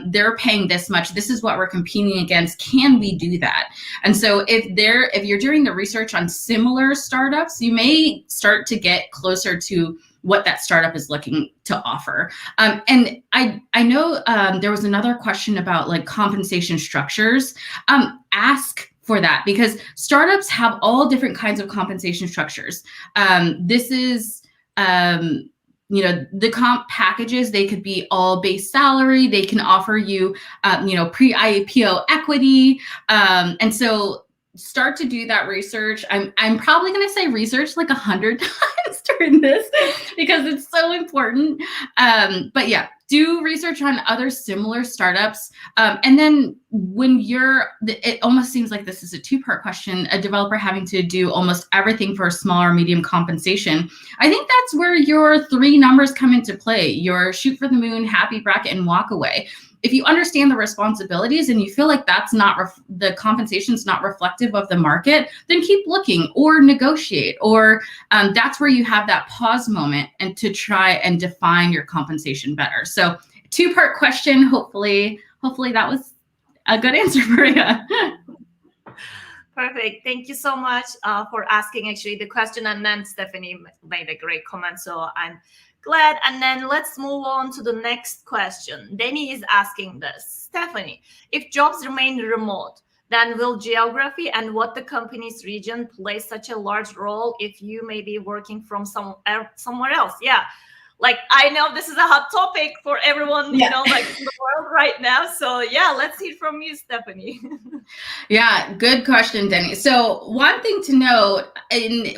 they're paying this much. This is what we're competing against. Can we do that? And so if you're doing the research on similar startups, you may start to get closer to what that startup is looking to offer. And I know there was another question about like compensation structures. Ask for that because startups have all different kinds of compensation structures. This is, the comp packages, they could be all base salary. They can offer you, pre-IPO equity. And so start to do that research. I'm probably going to say research like 100 times during this because it's so important. But yeah, do research on other similar startups. And then when it almost seems like this is a 2-part question, a developer having to do almost everything for a small or medium compensation. I think that's where your 3 numbers come into play. Your shoot for the moon, happy bracket, and walk away. If you understand the responsibilities and you feel like that's not the compensation's not reflective of the market, then keep looking or negotiate, or that's where you have that pause moment and to try and define your compensation better. So 2-part question. Hopefully that was a good answer for you. Perfect. Thank you so much for asking actually the question. And then Stephanie made a great comment. So I'm glad. And then let's move on to the next question. Danny is asking this. Stephanie, if jobs remain remote, then will geography and what the company's region play such a large role if you may be working from somewhere else? Yeah. Like, I know this is a hot topic for everyone, yeah. Like in the world right now. So yeah, let's hear from you, Stephanie. Yeah, good question, Denny. So one thing to note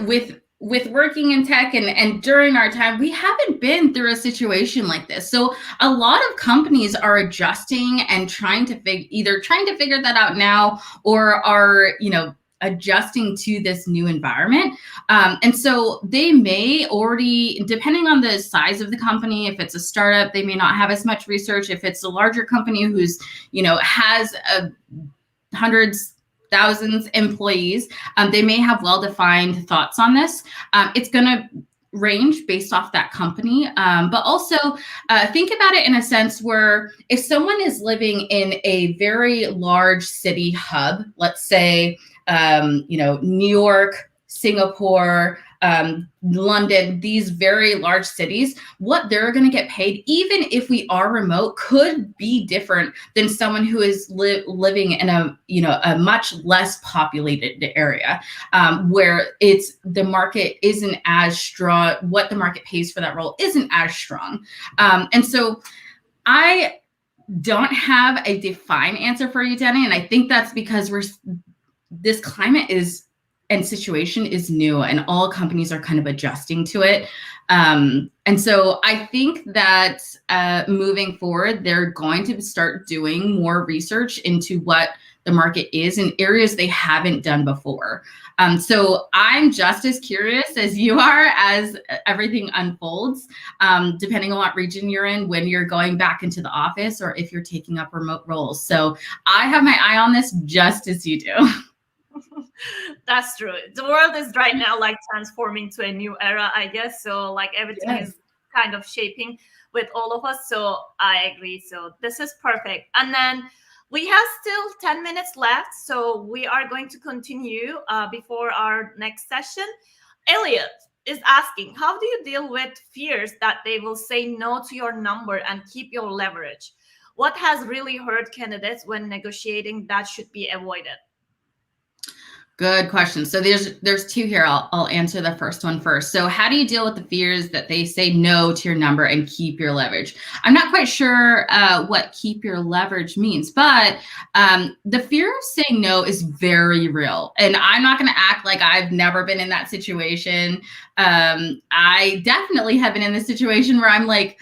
with working in tech and during our time, we haven't been through a situation like this. So a lot of companies are adjusting and trying to figure that out now or are, adjusting to this new environment. And so they may already, depending on the size of the company, if it's a startup, they may not have as much research. If it's a larger company who's, has hundreds, thousands employees. They may have well-defined thoughts on this. It's going to range based off that company. But also think about it in a sense where if someone is living in a very large city hub, let's say, New York, Singapore, London, these very large cities, what they're going to get paid, even if we are remote, could be different than someone who is living in a much less populated area, where the market isn't as strong. What the market pays for that role isn't as strong, and so I don't have a defined answer for you, Danny, and I think that's because this climate and situation is new, and all companies are kind of adjusting to it. And so I think that moving forward, they're going to start doing more research into what the market is in areas they haven't done before. So I'm just as curious as you are as everything unfolds, depending on what region you're in, when you're going back into the office, or if you're taking up remote roles. So I have my eye on this just as you do. That's true. The world is right now like transforming to a new era, I guess. So like everything is kind of shaping with all of us. So I agree. So this is perfect. And then we have still 10 minutes left. So we are going to continue before our next session. Elliot is asking, how do you deal with fears that they will say no to your number and keep your leverage? What has really hurt candidates when negotiating that should be avoided? Good question. So there's two here. I'll answer the first one first. So how do you deal with the fears that they say no to your number and keep your leverage? I'm not quite sure what keep your leverage means, but the fear of saying no is very real. And I'm not going to act like I've never been in that situation. I definitely have been in this situation where I'm like,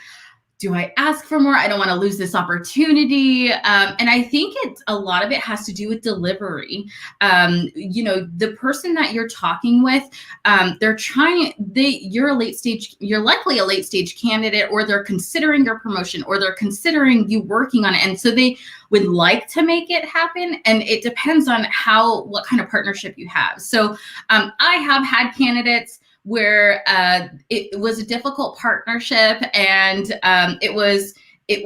do I ask for more? I don't want to lose this opportunity. And I think a lot of it has to do with delivery. The person that you're talking with, you're likely a late stage candidate, or they're considering your promotion, or they're considering you working on it. And so they would like to make it happen. And it depends on what kind of partnership you have. So I have had candidates where it was a difficult partnership, and it was a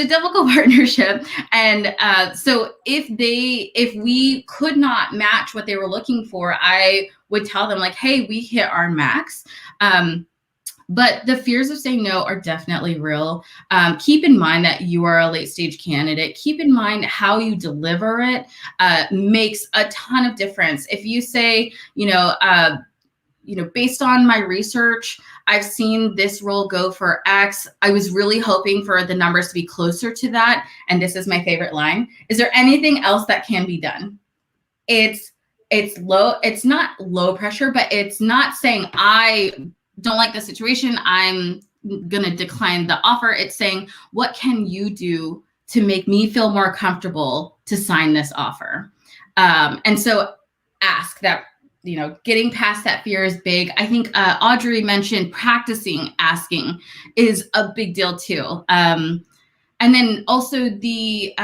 difficult partnership. And so if we could not match what they were looking for, I would tell them like, hey, we hit our max. But the fears of saying no are definitely real. Keep in mind that you are a late stage candidate. Keep in mind how you deliver it makes a ton of difference. If you say, based on my research, I've seen this role go for X. I was really hoping for the numbers to be closer to that. And this is my favorite line. Is there anything else that can be done? It's not low pressure, but it's not saying I don't like the situation, I'm going to decline the offer. It's saying, what can you do to make me feel more comfortable to sign this offer? And so ask that, getting past that fear is big. I think Audrey mentioned practicing asking is a big deal too. And then also the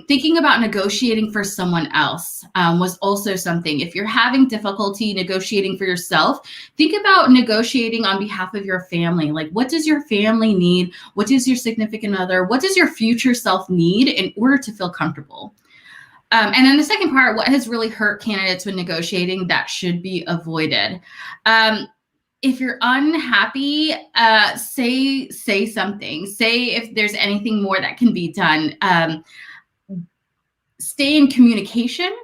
thinking about negotiating for someone else was also something. If you're having difficulty negotiating for yourself, think about negotiating on behalf of your family. Like, what does your family need? What does your significant other, what does your future self need in order to feel comfortable? And then the second part, what has really hurt candidates when negotiating that should be avoided? If you're unhappy, say something. Say if there's anything more that can be done. Stay in communication.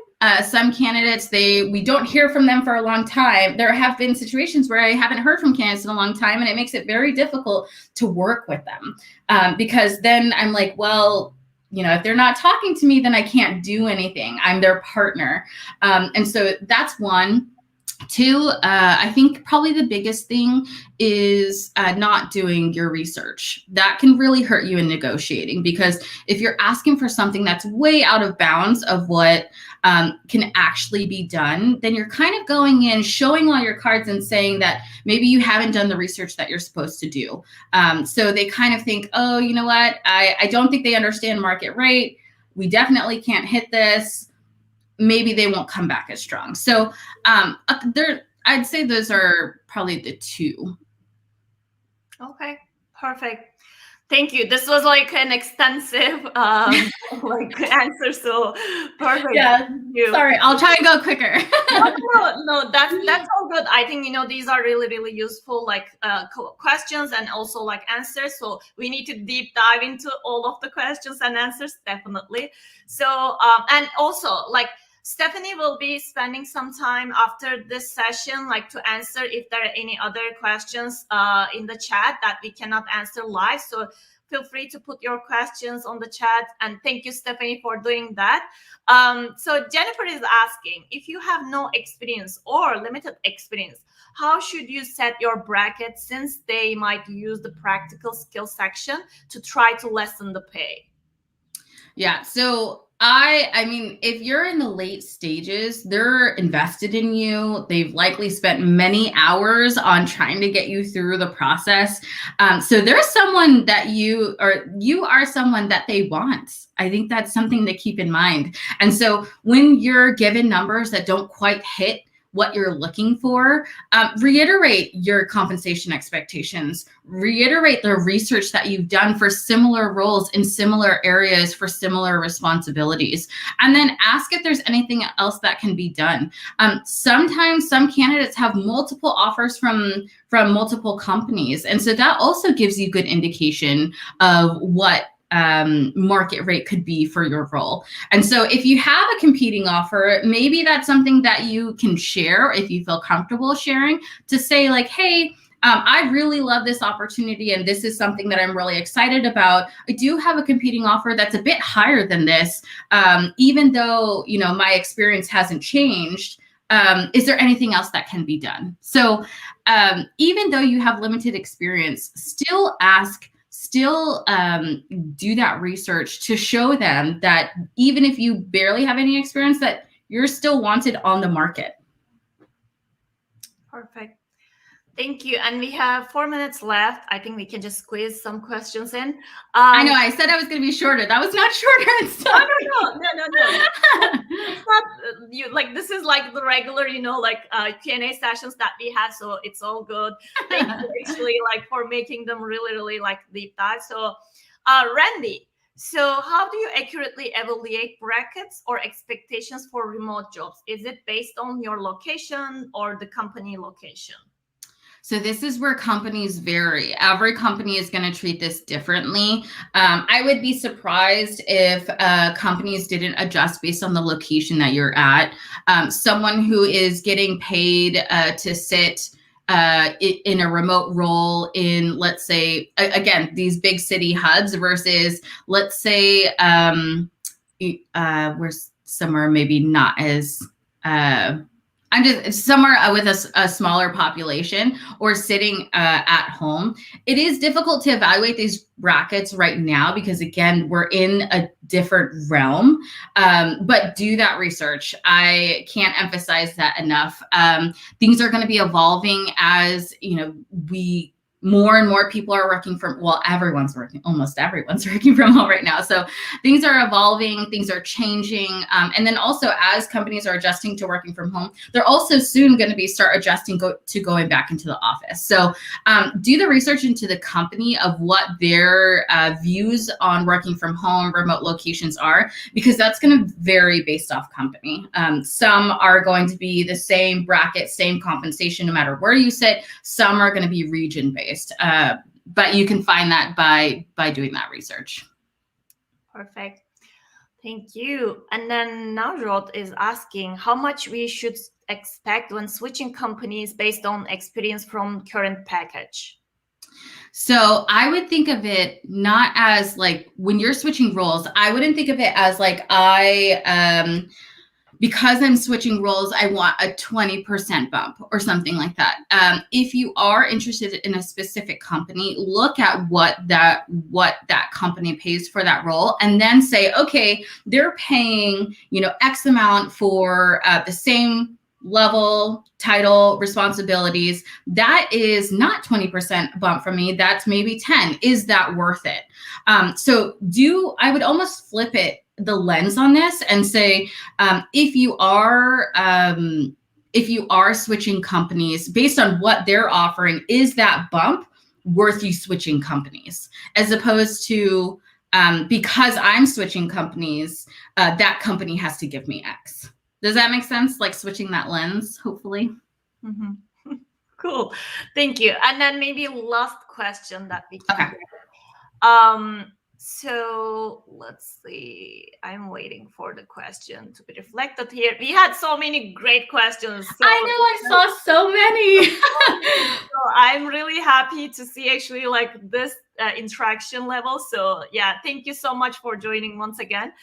Some candidates, we don't hear from them for a long time. There have been situations where I haven't heard from candidates in a long time, and it makes it very difficult to work with them because then I'm like, well, if they're not talking to me, then I can't do anything. I'm their partner. And so that's one. Two, I think probably the biggest thing is not doing your research. That can really hurt you in negotiating, because if you're asking for something that's way out of bounds of what can actually be done, then you're kind of going in, showing all your cards and saying that maybe you haven't done the research that you're supposed to do. So they kind of think, oh, you know what? I don't think they understand market rate. we definitely can't hit this, maybe they won't come back as strong. So I'd say those are probably the two. Okay, perfect. Thank you. This was like an extensive like answer. So perfect. Yeah. Thank you. Sorry, I'll try and go quicker. No, that's all good. I think these are really useful like questions and also like answers. So we need to deep dive into all of the questions and answers, definitely. So and also like Stephanie will be spending some time after this session like to answer if there are any other questions in the chat that we cannot answer live. So feel free to put your questions on the chat, and thank you, Stephanie, for doing that. So Jennifer is asking, if you have no experience or limited experience, how should you set your bracket since they might use the practical skill section to try to lessen the pay? Yeah, so I mean, if you're in the late stages, they're invested in you. They've likely spent many hours on trying to get you through the process. So there's someone that you are someone that they want. I think that's something to keep in mind. And so when you're given numbers that don't quite hit what you're looking for, reiterate your compensation expectations, reiterate the research that you've done for similar roles in similar areas for similar responsibilities, and then ask if there's anything else that can be done. Sometimes some candidates have multiple offers from multiple companies, and so that also gives you good indication of what market rate could be for your role. And so if you have a competing offer, maybe that's something that you can share if you feel comfortable sharing, to say like, hey, I really love this opportunity and this is something that I'm really excited about. I do have a competing offer that's a bit higher than this, even though my experience hasn't changed. Is there anything else that can be done? So even though you have limited experience, still ask, still do that research to show them that even if you barely have any experience, that you're still wanted on the market. Perfect. Thank you. And we have 4 minutes left. I think we can just squeeze some questions in. I know I said I was going to be shorter. That was not shorter. No. It's not you like, this is like the regular, like Q&A sessions that we have. So it's all good. Thank you actually like for making them really like deep dive. So Randy, so how do you accurately evaluate brackets or expectations for remote jobs? Is it based on your location or the company location? So this is where companies vary. Every company is going to treat this differently. I would be surprised if companies didn't adjust based on the location that you're at. Someone who is getting paid to sit in a remote role in, let's say, again, these big city hubs versus, let's say, we're somewhere maybe not as... I'm just somewhere with a smaller population or sitting at home. It is difficult to evaluate these brackets right now because, again, we're in a different realm, but do that research. I can't emphasize that enough. Things are going to be evolving as, more and more people are working from, almost everyone's working from home right now. So things are evolving, things are changing. And then also as companies are adjusting to working from home, they're also soon going to start adjusting to going back into the office. So do the research into the company of what their views on working from home, remote locations are, because that's going to vary based off company. Some are going to be the same bracket, same compensation, no matter where you sit. Some are going to be region-based. But you can find that by doing that research. Perfect. Thank you. And then Navjot is asking how much we should expect when switching companies based on experience from current package. So I would think of it not as like when you're switching roles, I wouldn't think of it as like because I'm switching roles, I want a 20% bump or something like that. If you are interested in a specific company, look at what that company pays for that role, and then say, okay, they're paying, X amount for the same level, title, responsibilities. That is not 20% bump for me. That's maybe 10. Is that worth it? So I would almost flip it the lens on this and say, if you are switching companies based on what they're offering, is that bump worth you switching companies, as opposed to because I'm switching companies, that company has to give me X. Does that make sense? Like switching that lens, hopefully. Mm-hmm. Cool. Thank you. And then maybe last question that we can get. So let's see. I'm waiting for the question to be reflected here. We had so many great questions. So I know, I saw so many. So I'm really happy to see actually like this interaction level. So yeah, thank you so much for joining once again.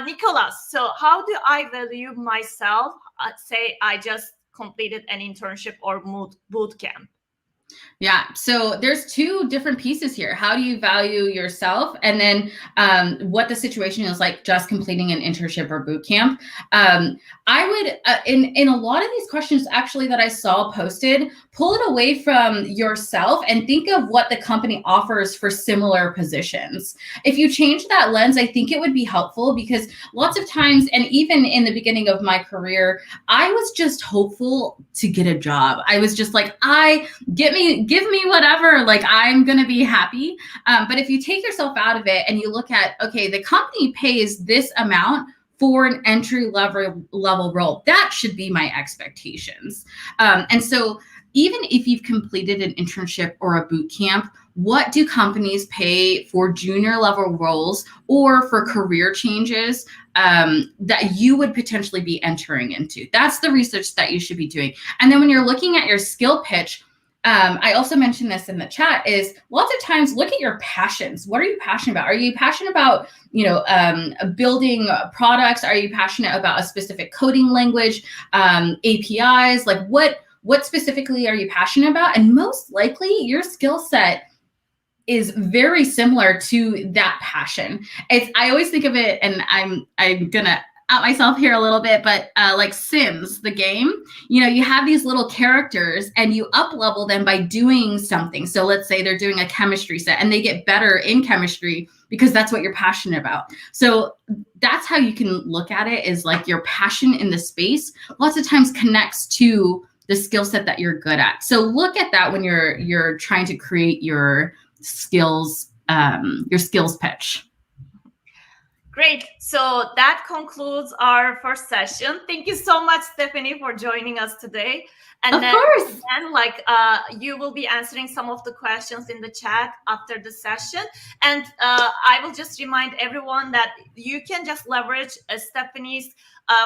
Nicholas, so how do I value myself? Say I just completed an internship or boot camp. Yeah, so there's two different pieces here. How do you value yourself? And then what the situation is like just completing an internship or boot camp. I would, in a lot of these questions actually that I saw posted, pull it away from yourself and think of what the company offers for similar positions. If you change that lens, I think it would be helpful, because lots of times, and even in the beginning of my career, I was just hopeful to get a job. I was just like, give me whatever, like I'm gonna be happy. But if you take yourself out of it and you look at, okay, the company pays this amount for an entry level role, that should be my expectations. And so even if you've completed an internship or a boot camp, what do companies pay for junior level roles or for career changes that you would potentially be entering into? That's the research that you should be doing. And then when you're looking at your skill pitch, I also mentioned this in the chat, is lots of times look at your passions. What are you passionate about? Are you passionate about, building products? Are you passionate about a specific coding language, APIs? Like what specifically are you passionate about? And most likely your skill set is very similar to that passion. I always think of it, and I'm gonna out myself here a little bit, but like Sims, the game, you have these little characters and you up level them by doing something. So let's say they're doing a chemistry set and they get better in chemistry because that's what you're passionate about. So that's how you can look at it, is like your passion in the space lots of times connects to the skill set that you're good at. So look at that when you're trying to create your skills pitch. Great. So that concludes our first session. Thank you so much, Stephanie, for joining us today. And of course. You will be answering some of the questions in the chat after the session. And I will just remind everyone that you can just leverage Stephanie's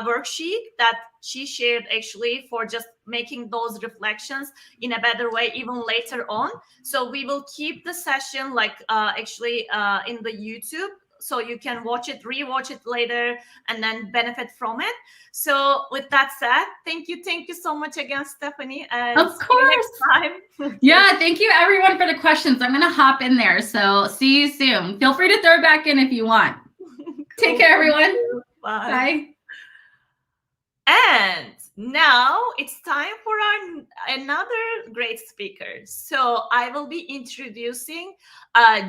worksheet that she shared actually for just making those reflections in a better way even later on. So we will keep the session in the YouTube, so you can rewatch it later, and then benefit from it. So with that said, thank you so much again, Stephanie. And of course. Next time. Yeah, thank you everyone for the questions. I'm gonna hop in there. So see you soon. Feel free to throw it back in if you want. Cool. Take care, everyone. Bye. And now it's time for another great speaker. So I will be introducing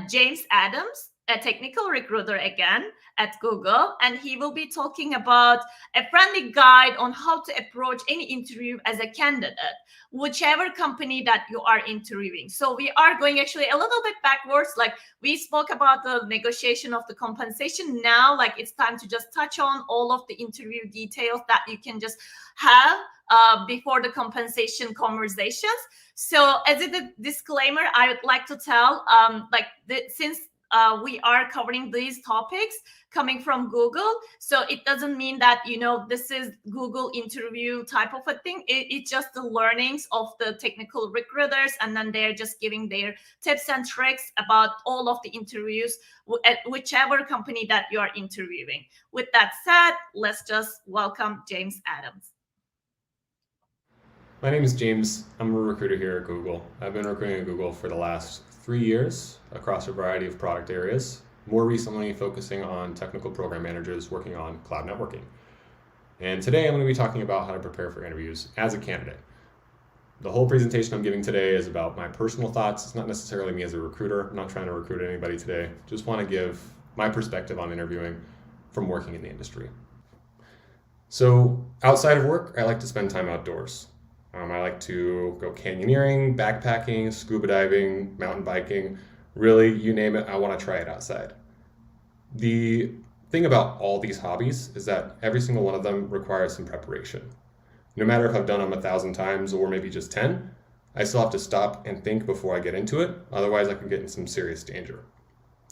James Adams, a technical recruiter again at Google, and he will be talking about a friendly guide on how to approach any interview as a candidate, whichever company that you are interviewing. So we are going actually a little bit backwards. Like we spoke about the negotiation of the compensation. Now, like it's time to just touch on all of the interview details that you can just have before the compensation conversations. So as a disclaimer, I would like to tell, since we are covering these topics coming from Google, so it doesn't mean that, this is Google interview type of a thing. It's just the learnings of the technical recruiters, and then they're just giving their tips and tricks about all of the interviews at whichever company that you are interviewing. With that said, let's just welcome James Adams. My name is James. I'm a recruiter here at Google. I've been recruiting at Google for the last 3 years across a variety of product areas, more recently focusing on technical program managers working on cloud networking. And today I'm going to be talking about how to prepare for interviews as a candidate. The whole presentation I'm giving today is about my personal thoughts. It's not necessarily me as a recruiter. I'm not trying to recruit anybody today. Just want to give my perspective on interviewing from working in the industry. So outside of work, I like to spend time outdoors. I like to go canyoneering, backpacking, scuba diving, mountain biking. Really, you name it, I want to try it outside. The thing about all these hobbies is that every single one of them requires some preparation. No matter if I've done them 1,000 times or maybe just 10, I still have to stop and think before I get into it. Otherwise, I can get in some serious danger.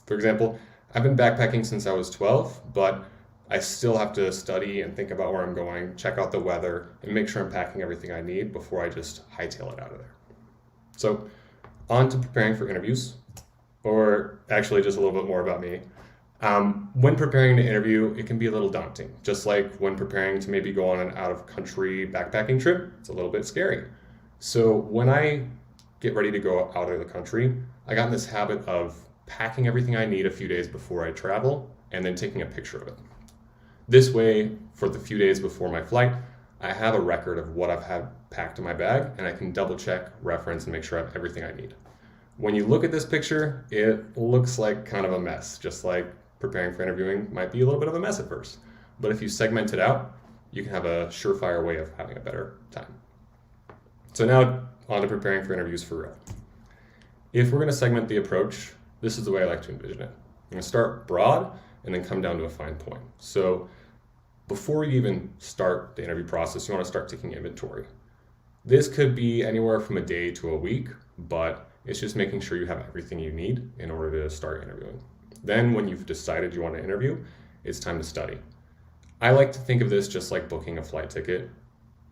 For example, I've been backpacking since I was 12, but I still have to study and think about where I'm going, check out the weather, and make sure I'm packing everything I need before I just hightail it out of there. So, on to preparing for interviews, or actually just a little bit more about me. When preparing to interview, it can be a little daunting. Just like when preparing to maybe go on an out-of-country backpacking trip, it's a little bit scary. So when I get ready to go out of the country, I got in this habit of packing everything I need a few days before I travel and then taking a picture of it. This way, for the few days before my flight, I have a record of what I've had packed in my bag, and I can double check, reference, and make sure I have everything I need. When you look at this picture, it looks like kind of a mess, just like preparing for interviewing might be a little bit of a mess at first. But if you segment it out, you can have a surefire way of having a better time. So now on to preparing for interviews for real. If we're going to segment the approach, this is the way I like to envision it. I'm going to start broad and then come down to a fine point. So before you even start the interview process, you want to start taking inventory. This could be anywhere from a day to a week, but it's just making sure you have everything you need in order to start interviewing. Then when you've decided you want to interview, it's time to study. I like to think of this just like booking a flight ticket.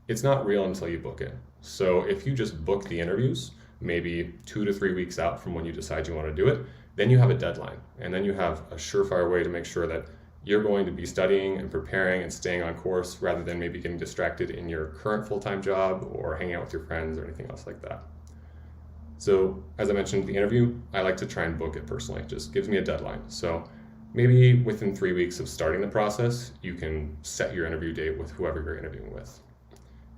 It's not real until you book it. So if you just book the interviews, maybe 2 to 3 weeks out from when you decide you want to do it, then you have a deadline. And then you have a surefire way to make sure that you're going to be studying and preparing and staying on course rather than maybe getting distracted in your current full-time job or hanging out with your friends or anything else like that. So as I mentioned, the interview, I like to try and book it personally. It just gives me a deadline. So maybe within 3 weeks of starting the process, you can set your interview date with whoever you're interviewing with.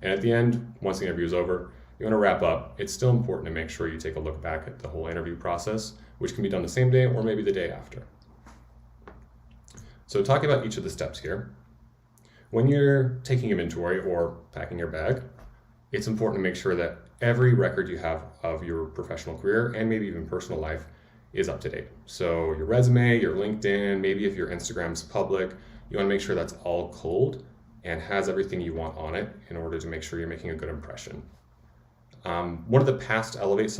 And at the end, once the interview is over, you want to wrap up. It's still important to make sure you take a look back at the whole interview process, which can be done the same day or maybe the day after. So talking about each of the steps here, when you're taking inventory or packing your bag, it's important to make sure that every record you have of your professional career and maybe even personal life is up to date. So your resume, your LinkedIn, maybe if your Instagram's public, you want to make sure that's all cold and has everything you want on it in order to make sure you're making a good impression. One of the past Elevate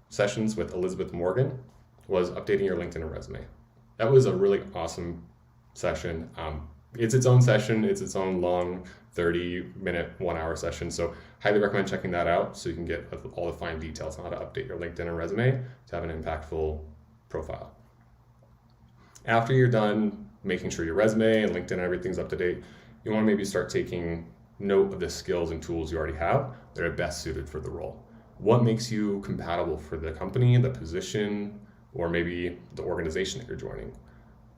sessions with Elizabeth Morgan was updating your LinkedIn and resume. That was a really awesome session. It's its own session. It's its own long 30-minute, 1-hour session. So highly recommend checking that out so you can get all the fine details on how to update your LinkedIn and resume to have an impactful profile. After you're done making sure your resume and LinkedIn and everything's up to date, you want to maybe start taking note of the skills and tools you already have that are best suited for the role. What makes you compatible for the company, the position, or maybe the organization that you're joining?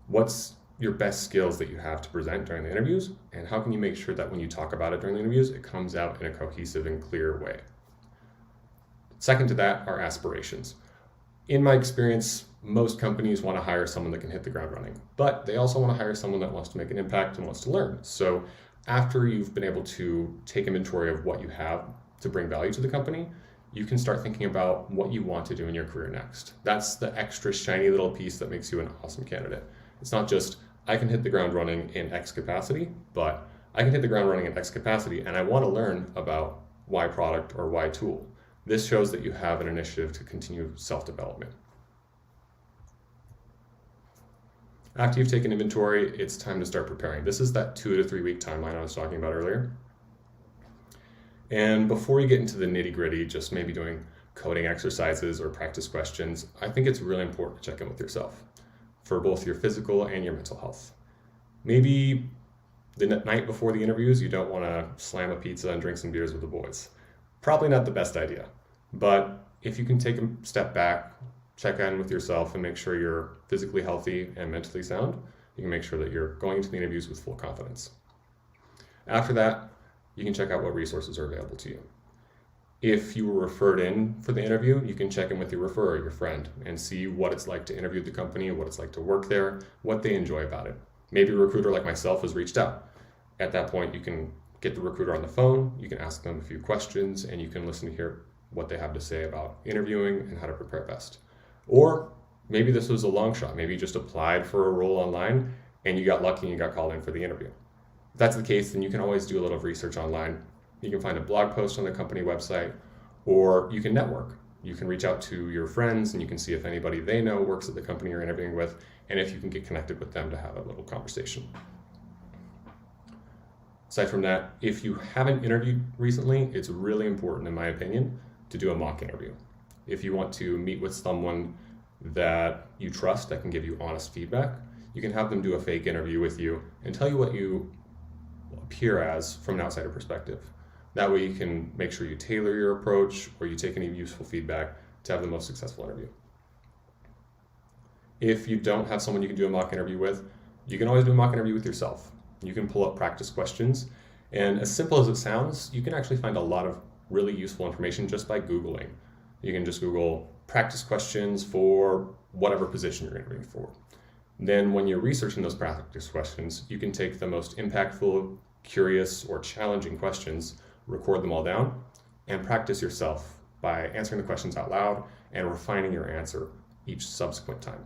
What's your best skills that you have to present during the interviews, and how can you make sure that when you talk about it during the interviews, it comes out in a cohesive and clear way? Second to that are aspirations. In my experience, most companies want to hire someone that can hit the ground running, but they also want to hire someone that wants to make an impact and wants to learn. So after you've been able to take inventory of what you have to bring value to the company, you can start thinking about what you want to do in your career next. That's the extra shiny little piece that makes you an awesome candidate. It's not just, I can hit the ground running in X capacity, but I can hit the ground running in X capacity and I want to learn about Y product or Y tool. This shows that you have an initiative to continue self-development. After you've taken inventory, it's time to start preparing. This is that 2 to 3 week timeline I was talking about earlier. And before you get into the nitty-gritty, just maybe doing coding exercises or practice questions, I think it's really important to check in with yourself for both your physical and your mental health. Maybe the night before the interviews, you don't want to slam a pizza and drink some beers with the boys. Probably not the best idea, but if you can take a step back, check in with yourself and make sure you're physically healthy and mentally sound, you can make sure that you're going into the interviews with full confidence. After that, you can check out what resources are available to you. If you were referred in for the interview, you can check in with your referrer, your friend, and see what it's like to interview the company, what it's like to work there, what they enjoy about it. Maybe a recruiter like myself has reached out. At that point, you can get the recruiter on the phone, you can ask them a few questions, and you can listen to hear what they have to say about interviewing and how to prepare best. Or maybe this was a long shot. Maybe you just applied for a role online and you got lucky and you got called in for the interview. If that's the case, then you can always do a little research online. You can find a blog post on the company website, or you can network. You can reach out to your friends and you can see if anybody they know works at the company you're interviewing with, and if you can get connected with them to have a little conversation. Aside from that, if you haven't interviewed recently, it's really important, in my opinion, to do a mock interview. If you want to meet with someone that you trust that can give you honest feedback, you can have them do a fake interview with you and tell you what you appear as from an outsider perspective. That way you can make sure you tailor your approach or you take any useful feedback to have the most successful interview. If you don't have someone you can do a mock interview with, you can always do a mock interview with yourself. You can pull up practice questions, and as simple as it sounds, you can actually find a lot of really useful information just by Googling. You can just Google practice questions for whatever position you're interviewing for. Then when you're researching those practice questions, you can take the most impactful, curious, or challenging questions, record them all down, and practice yourself by answering the questions out loud and refining your answer each subsequent time.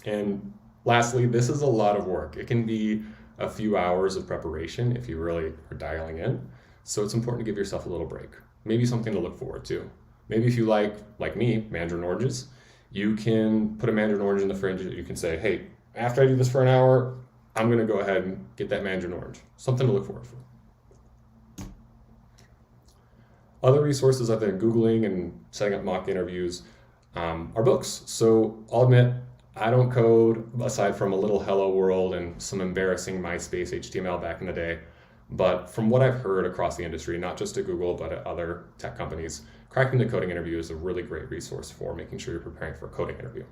And lastly, this is a lot of work. It can be a few hours of preparation if you really are dialing in. So it's important to give yourself a little break. Maybe something to look forward to. Maybe if you like me, mandarin oranges, you can put a mandarin orange in the fridge. You can say, hey, after I do this for an hour, I'm going to go ahead and get that mandarin orange. Something to look forward to. Other resources I've been Googling and setting up mock interviews are books. So I'll admit, I don't code aside from a little Hello World and some embarrassing MySpace HTML back in the day. But from what I've heard across the industry, not just at Google, but at other tech companies, Cracking the Coding Interview is a really great resource for making sure you're preparing for a coding interview.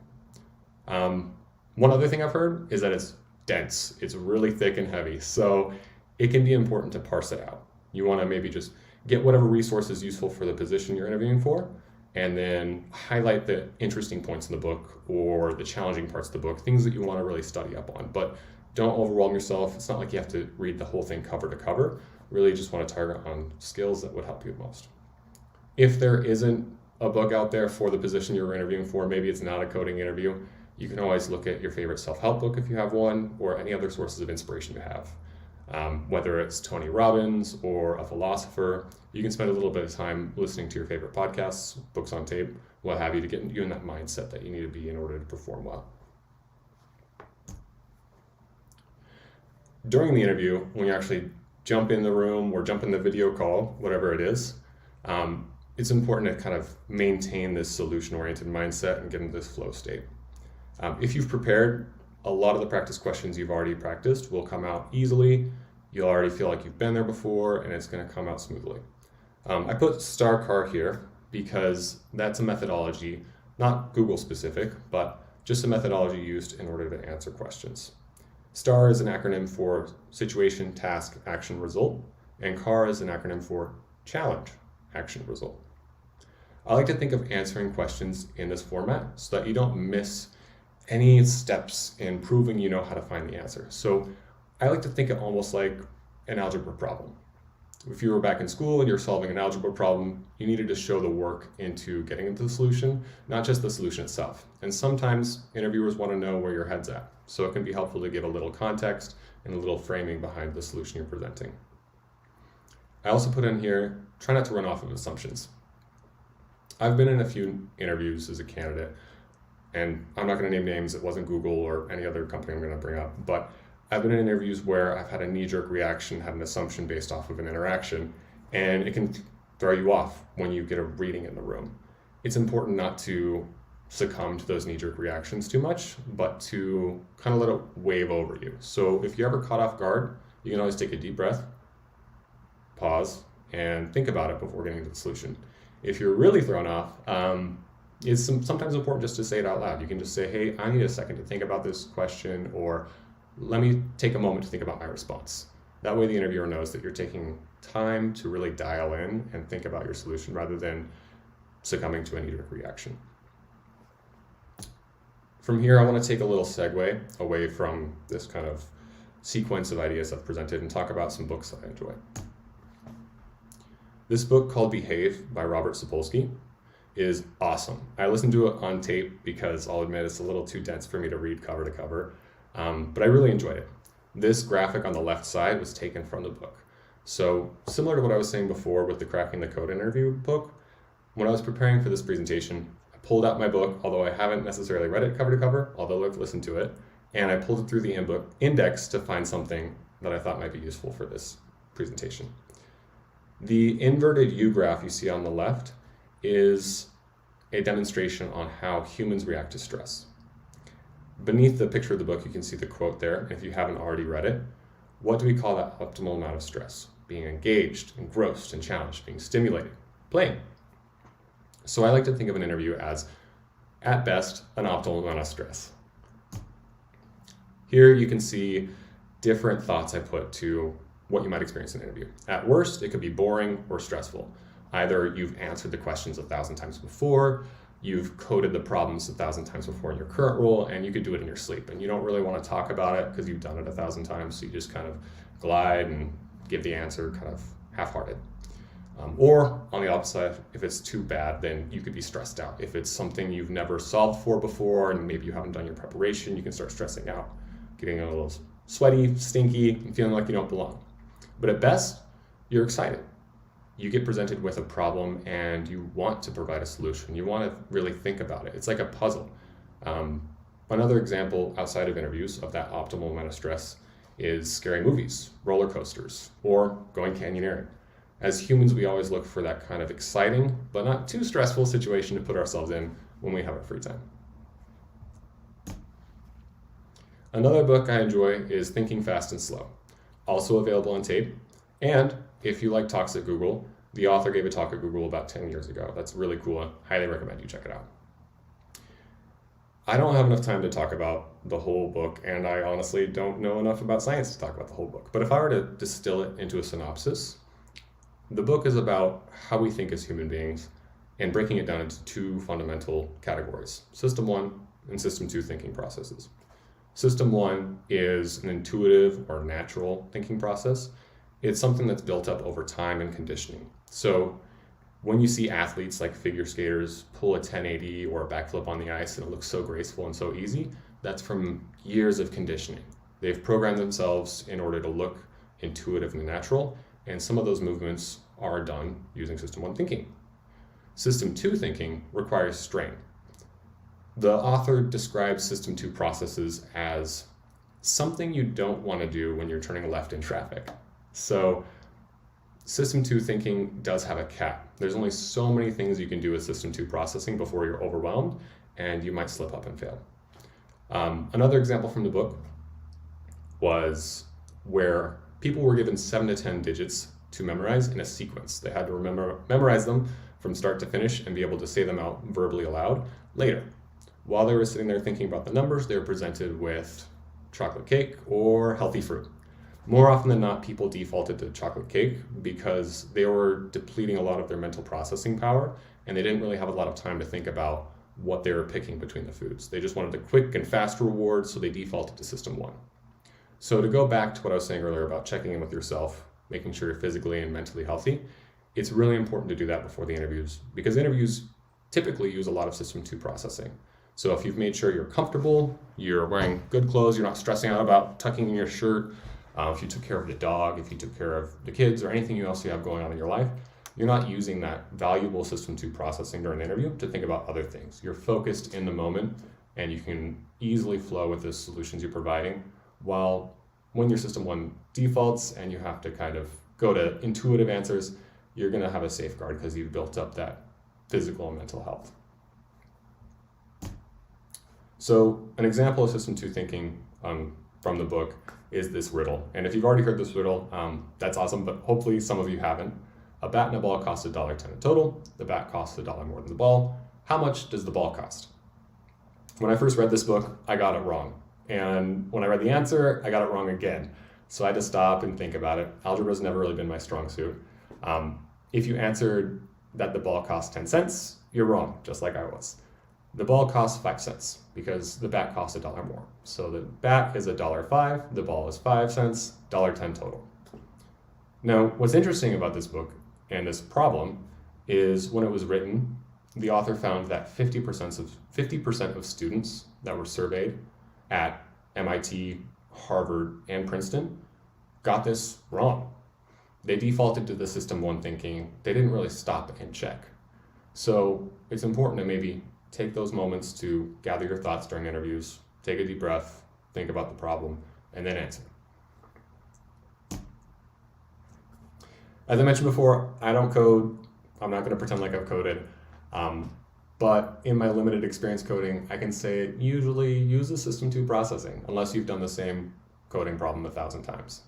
One other thing I've heard is that it's dense. It's really thick and heavy. So it can be important to parse it out. You want to maybe just get whatever resource is useful for the position you're interviewing for, and then highlight the interesting points in the book or the challenging parts of the book, things that you want to really study up on. But don't overwhelm yourself. It's not like you have to read the whole thing cover to cover. Really just want to target on skills that would help you the most. If there isn't a book out there for the position you're interviewing for, maybe it's not a coding interview, you can always look at your favorite self-help book if you have one, or any other sources of inspiration you have. Whether it's Tony Robbins or a philosopher, you can spend a little bit of time listening to your favorite podcasts, books on tape, what have you, to get you in that mindset that you need to be in order to perform well. During the interview, when you actually jump in the room or jump in the video call, whatever it is, it's important to kind of maintain this solution-oriented mindset and get into this flow state. If you've prepared, a lot of the practice questions you've already practiced will come out easily. You'll already feel like you've been there before, and it's going to come out smoothly. I put STAR-CAR here because that's a methodology, not Google specific, but just a methodology used in order to answer questions. STAR is an acronym for situation, task, action, result, and CAR is an acronym for challenge, action, result. I like to think of answering questions in this format so that you don't miss any steps in proving you know how to find the answer. So I like to think of it almost like an algebra problem. If you were back in school and you're solving an algebra problem, you needed to show the work into getting into the solution, not just the solution itself. And sometimes interviewers want to know where your head's at. So it can be helpful to give a little context and a little framing behind the solution you're presenting. I also put in here, try not to run off of assumptions. I've been in a few interviews as a candidate, and I'm not going to name names. It wasn't Google or any other company I'm going to bring up, but I've been in interviews where I've had a knee-jerk reaction, had an assumption based off of an interaction, and it can throw you off when you get a reading in the room. It's important not to succumb to those knee-jerk reactions too much, but to kind of let it wave over you. So if you're ever caught off guard, you can always take a deep breath, pause, and think about it before getting to the solution. If you're really thrown off, it's sometimes important just to say it out loud. You can just say, hey, I need a second to think about this question, or let me take a moment to think about my response. That way the interviewer knows that you're taking time to really dial in and think about your solution rather than succumbing to a knee-jerk reaction. From here, I want to take a little segue away from this kind of sequence of ideas I've presented and talk about some books that I enjoy. This book called Behave by Robert Sapolsky is awesome. I listened to it on tape because I'll admit it's a little too dense for me to read cover to cover, but I really enjoyed it. This graphic on the left side was taken from the book. So similar to what I was saying before with the Cracking the Code interview book, when I was preparing for this presentation, I pulled out my book, although I haven't necessarily read it cover to cover, although I've listened to it, and I pulled it through the index to find something that I thought might be useful for this presentation. The inverted U graph you see on the left is a demonstration on how humans react to stress. Beneath the picture of the book, you can see the quote there. If you haven't already read it, what do we call that optimal amount of stress? Being engaged, engrossed, and challenged, being stimulated, playing. So I like to think of an interview as, at best, an optimal amount of stress. Here you can see different thoughts I put to what you might experience in an interview. At worst, it could be boring or stressful. Either you've answered the questions 1,000 times before, you've coded the problems 1,000 times before in your current role, and you could do it in your sleep. And you don't really want to talk about it because you've done it 1,000 times, so you just kind of glide and give the answer kind of half-hearted. Or on the opposite, if it's too bad, then you could be stressed out. If it's something you've never solved for before and maybe you haven't done your preparation, you can start stressing out, getting a little sweaty, stinky, and feeling like you don't belong. But at best, you're excited. You get presented with a problem and you want to provide a solution. You want to really think about it. It's like a puzzle. Another example outside of interviews of that optimal amount of stress is scary movies, roller coasters, or going canyoneering. As humans, we always look for that kind of exciting, but not too stressful situation to put ourselves in when we have our free time. Another book I enjoy is Thinking Fast and Slow, also available on tape. And if you like talks at Google, the author gave a talk at Google about 10 years ago. That's really cool. I highly recommend you check it out. I don't have enough time to talk about the whole book, and I honestly don't know enough about science to talk about the whole book. But if I were to distill it into a synopsis, the book is about how we think as human beings and breaking it down into two fundamental categories, System 1 and System 2 thinking processes. System 1 is an intuitive or natural thinking process. It's something that's built up over time and conditioning. So when you see athletes like figure skaters pull a 1080 or a backflip on the ice and it looks so graceful and so easy, that's from years of conditioning. They've programmed themselves in order to look intuitive and natural, and some of those movements are done using System 1 thinking. System 2 thinking requires strain. The author describes System 2 processes as something you don't want to do when you're turning left in traffic. So System 2 thinking does have a cap. There's only so many things you can do with System 2 processing before you're overwhelmed, and you might slip up and fail. Another example from the book was where people were given 7 to 10 digits to memorize in a sequence. They had to memorize them from start to finish and be able to say them out verbally aloud later. While they were sitting there thinking about the numbers, they were presented with chocolate cake or healthy fruit. More often than not, people defaulted to chocolate cake because they were depleting a lot of their mental processing power, and they didn't really have a lot of time to think about what they were picking between the foods. They just wanted the quick and fast reward, so they defaulted to System 1. So to go back to what I was saying earlier about checking in with yourself, making sure you're physically and mentally healthy, it's really important to do that before the interviews, because interviews typically use a lot of System 2 processing. So if you've made sure you're comfortable, you're wearing good clothes, you're not stressing out about tucking in your shirt, if you took care of the dog, if you took care of the kids, or anything else you have going on in your life, you're not using that valuable System 2 processing during the interview to think about other things. You're focused in the moment, and you can easily flow with the solutions you're providing, while when your System 1 defaults and you have to kind of go to intuitive answers, you're going to have a safeguard because you've built up that physical and mental health. So an example of System 2 thinking from the book is this riddle. And if you've already heard this riddle, that's awesome, but hopefully some of you haven't. A bat and a ball cost $1.10 in total. The bat costs $1 more than the ball. How much does the ball cost? When I first read this book, I got it wrong. And when I read the answer, I got it wrong again. So I had to stop and think about it. Algebra's never really been my strong suit. If you answered that the ball cost 10 cents, you're wrong, just like I was. The ball costs 5 cents because the bat costs $1 more. So the bat is $1.05, the ball is 5 cents, $1.10 total. Now, what's interesting about this book and this problem is when it was written, the author found that 50% of students that were surveyed at MIT, Harvard, and Princeton got this wrong. They defaulted to the System 1 thinking. They didn't really stop and check. So it's important to maybe take those moments to gather your thoughts during interviews, take a deep breath, think about the problem, and then answer. As I mentioned before, I don't code. I'm not going to pretend like I've coded. But in my limited experience coding, I can say usually use the System 2 processing unless you've done the same coding problem 1,000 times.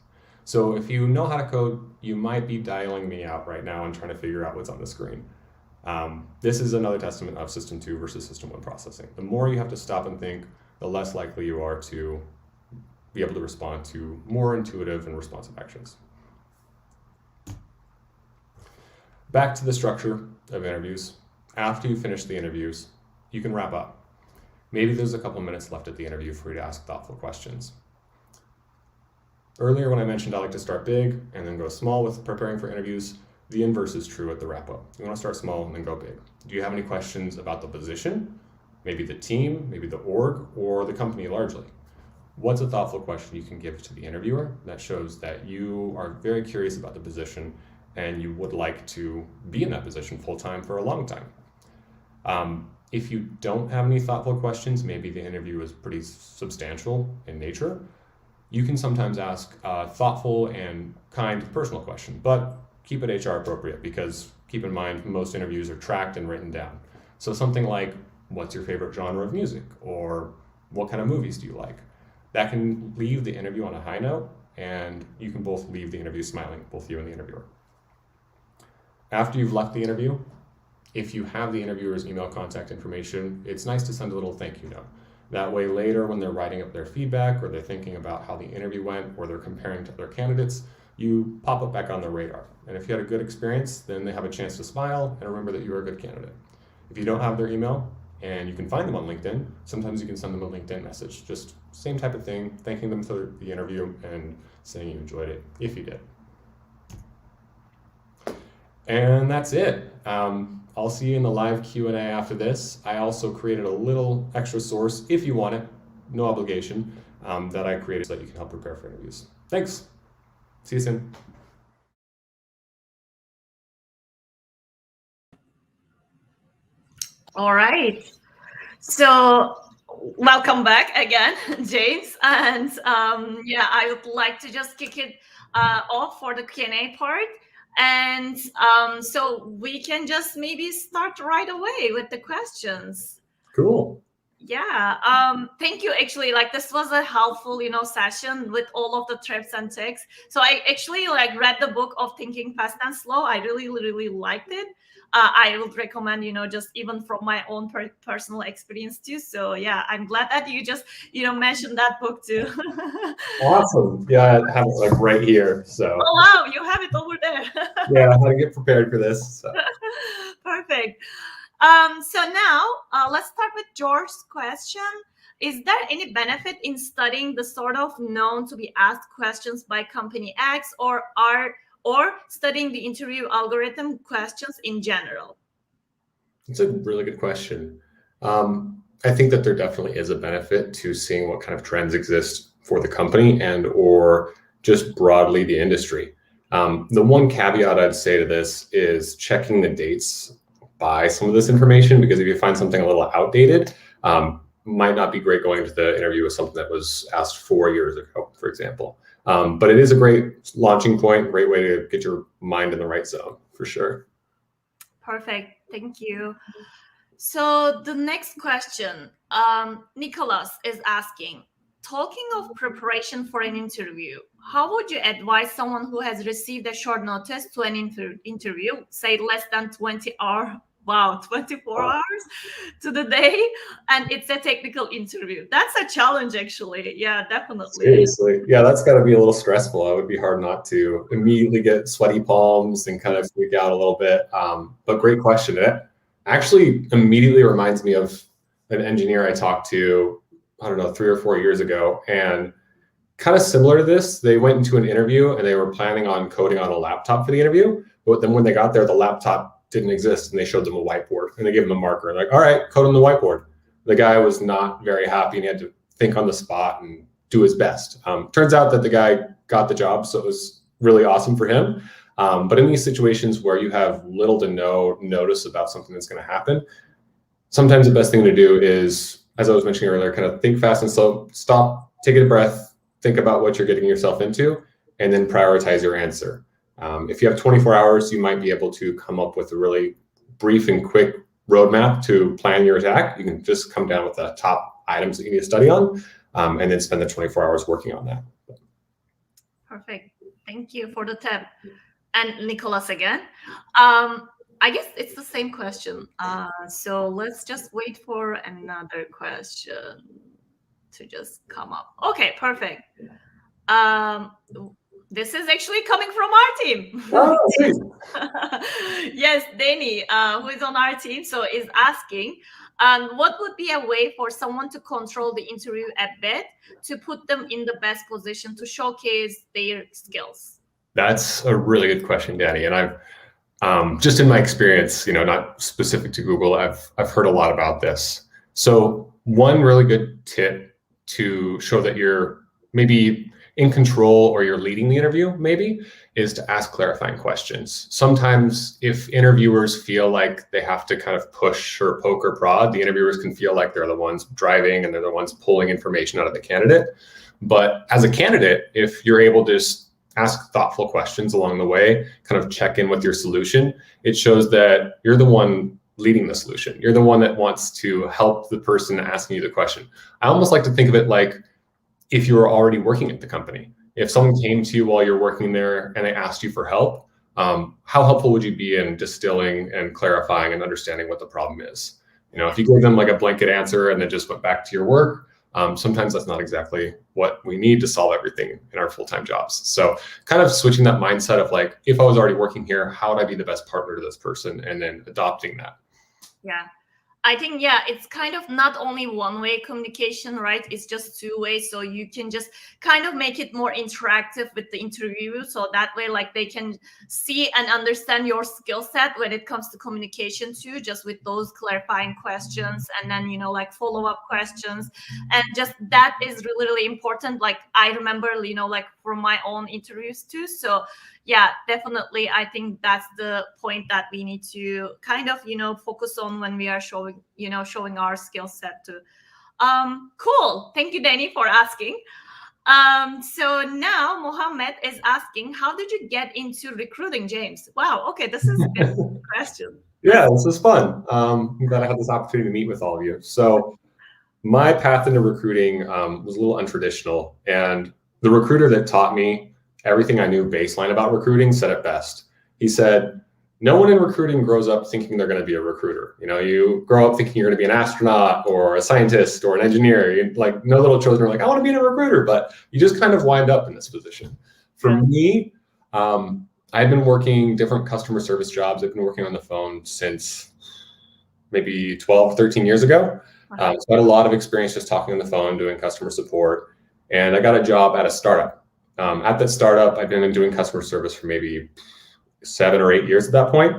So if you know how to code, you might be dialing me out right now and trying to figure out what's on the screen. This is another testament of System 2 versus System 1 processing. The more you have to stop and think, the less likely you are to be able to respond to more intuitive and responsive actions. Back to the structure of interviews. After you finish the interviews, you can wrap up. Maybe there's a couple minutes left at the interview for you to ask thoughtful questions. Earlier when I mentioned I like to start big and then go small with preparing for interviews, the inverse is true at the wrap-up. You want to start small and then go big. Do you have any questions about the position, maybe the team, maybe the org, or the company largely? What's a thoughtful question you can give to the interviewer that shows that you are very curious about the position and you would like to be in that position full-time for a long time? If you don't have any thoughtful questions, maybe the interview is pretty substantial in nature, you can sometimes ask a thoughtful and kind personal question, but keep it HR appropriate because keep in mind, most interviews are tracked and written down. So something like, what's your favorite genre of music? Or what kind of movies do you like? That can leave the interview on a high note, and you can both leave the interview smiling, both you and the interviewer. After you've left the interview, if you have the interviewer's email contact information, it's nice to send a little thank you note. That way later when they're writing up their feedback or they're thinking about how the interview went or they're comparing to other candidates, you pop up back on their radar. And if you had a good experience, then they have a chance to smile and remember that you were a good candidate. If you don't have their email and you can find them on LinkedIn, sometimes you can send them a LinkedIn message. Just same type of thing, thanking them for the interview and saying you enjoyed it, if you did. And that's it. I'll see you in the live Q&A after this. I also created a little extra source, if you want it, no obligation, that I created so that you can help prepare for interviews. Thanks. See you soon. All right. So welcome back again, James. And yeah, I would like to just kick it off for the Q&A part. And so we can just maybe start right away with the questions. Cool. Yeah. Thank you. Actually, like this was a helpful, session with all of the tips and tricks. So I actually read the book of Thinking Fast and Slow. I really, really liked it. I would recommend, just even from my own personal experience too. So yeah, I'm glad that you just, mentioned that book too. Awesome. Yeah, I have it right here. So. Oh wow, you have it over there. Yeah, how to get prepared for this. So. Perfect. So now let's start with George's question. Is there any benefit in studying the sort of known to be asked questions by company X or studying the interview algorithm questions in general? It's a really good question. I think that there definitely is a benefit to seeing what kind of trends exist for the company and or just broadly the industry. The one caveat I'd say to this is checking the dates by some of this information, because if you find something a little outdated, might not be great going to the interview with something that was asked 4 years ago, for example. But it is a great launching point, great way to get your mind in the right zone, for sure. Perfect. Thank you. So the next question, Nicholas is asking, talking of preparation for an interview, how would you advise someone who has received a short notice to an interview, say less than 24 hours to the day, and it's a technical interview? That's a challenge, actually. Yeah, definitely. Seriously. Yeah, that's got to be a little stressful. It would be hard not to immediately get sweaty palms and kind of freak out a little bit. But great question. It actually immediately reminds me of an engineer I talked to, I don't know, 3 or 4 years ago, and kind of similar to this, they went into an interview and they were planning on coding on a laptop for the interview, but then when they got there, the laptop didn't exist, and they showed them a whiteboard, and they gave them a marker, and like, all right, code on the whiteboard. The guy was not very happy, and he had to think on the spot and do his best. Turns out that the guy got the job, so it was really awesome for him. But in these situations where you have little to no notice about something that's going to happen, sometimes the best thing to do is, as I was mentioning earlier, kind of think fast and slow, stop, take a breath, think about what you're getting yourself into, and then prioritize your answer. If you have 24 hours, you might be able to come up with a really brief and quick roadmap to plan your attack. You can just come down with the top items that you need to study on, and then spend the 24 hours working on that. Perfect. Thank you for the tip. And Nicholas again. I guess it's the same question. So let's just wait for another question to just come up. Okay, perfect. This is actually coming from our team. Oh, sweet. Yes, Danny, who is on our team, so is asking, what would be a way for someone to control the interview a bit to put them in the best position to showcase their skills? That's a really good question, Danny. And I've just in my experience, not specific to Google, I've heard a lot about this. So one really good tip to show that you're maybe in control or you're leading the interview maybe is to ask clarifying questions. Sometimes if interviewers feel like they have to kind of push or poke or prod, the interviewers can feel like they're the ones driving and they're the ones pulling information out of the candidate. But as a candidate, if you're able to just ask thoughtful questions along the way, kind of check in with your solution, it shows that you're the one leading the solution. You're the one that wants to help the person asking you the question. I almost like to think of it like if you were already working at the company. If someone came to you while you're working there and they asked you for help, how helpful would you be in distilling and clarifying and understanding what the problem is? If you gave them like a blanket answer and then just went back to your work, sometimes that's not exactly what we need to solve everything in our full-time jobs. So kind of switching that mindset of like, if I was already working here, how would I be the best partner to this person? And then adopting that. Yeah. I think, yeah, it's kind of not only one-way communication, right? It's just two-way. So you can just kind of make it more interactive with the interview. So that way, like they can see and understand your skill set when it comes to communication too, just with those clarifying questions and then, like follow-up questions. And just that is really, really important. Like I remember, like from my own interviews too. So yeah, definitely. I think that's the point that we need to kind of, focus on when we are showing our skill set too. Cool. Thank you, Danny, for asking. So now Mohammed is asking, how did you get into recruiting, James? Wow. Okay. This is a good question. Yeah, this was fun. I'm glad I had this opportunity to meet with all of you. So my path into recruiting was a little untraditional, and the recruiter that taught me everything I knew baseline about recruiting said it best. He said, no one in recruiting grows up thinking they're going to be a recruiter. You grow up thinking you're going to be an astronaut or a scientist or an engineer. Like no little children are like, I want to be a recruiter, but you just kind of wind up in this position. For me, I've been working different customer service jobs. I've been working on the phone since maybe 12, 13 years ago. So I had a lot of experience just talking on the phone, doing customer support. And I got a job at a startup. At that startup, I've been doing customer service for maybe 7 or 8 years at that point,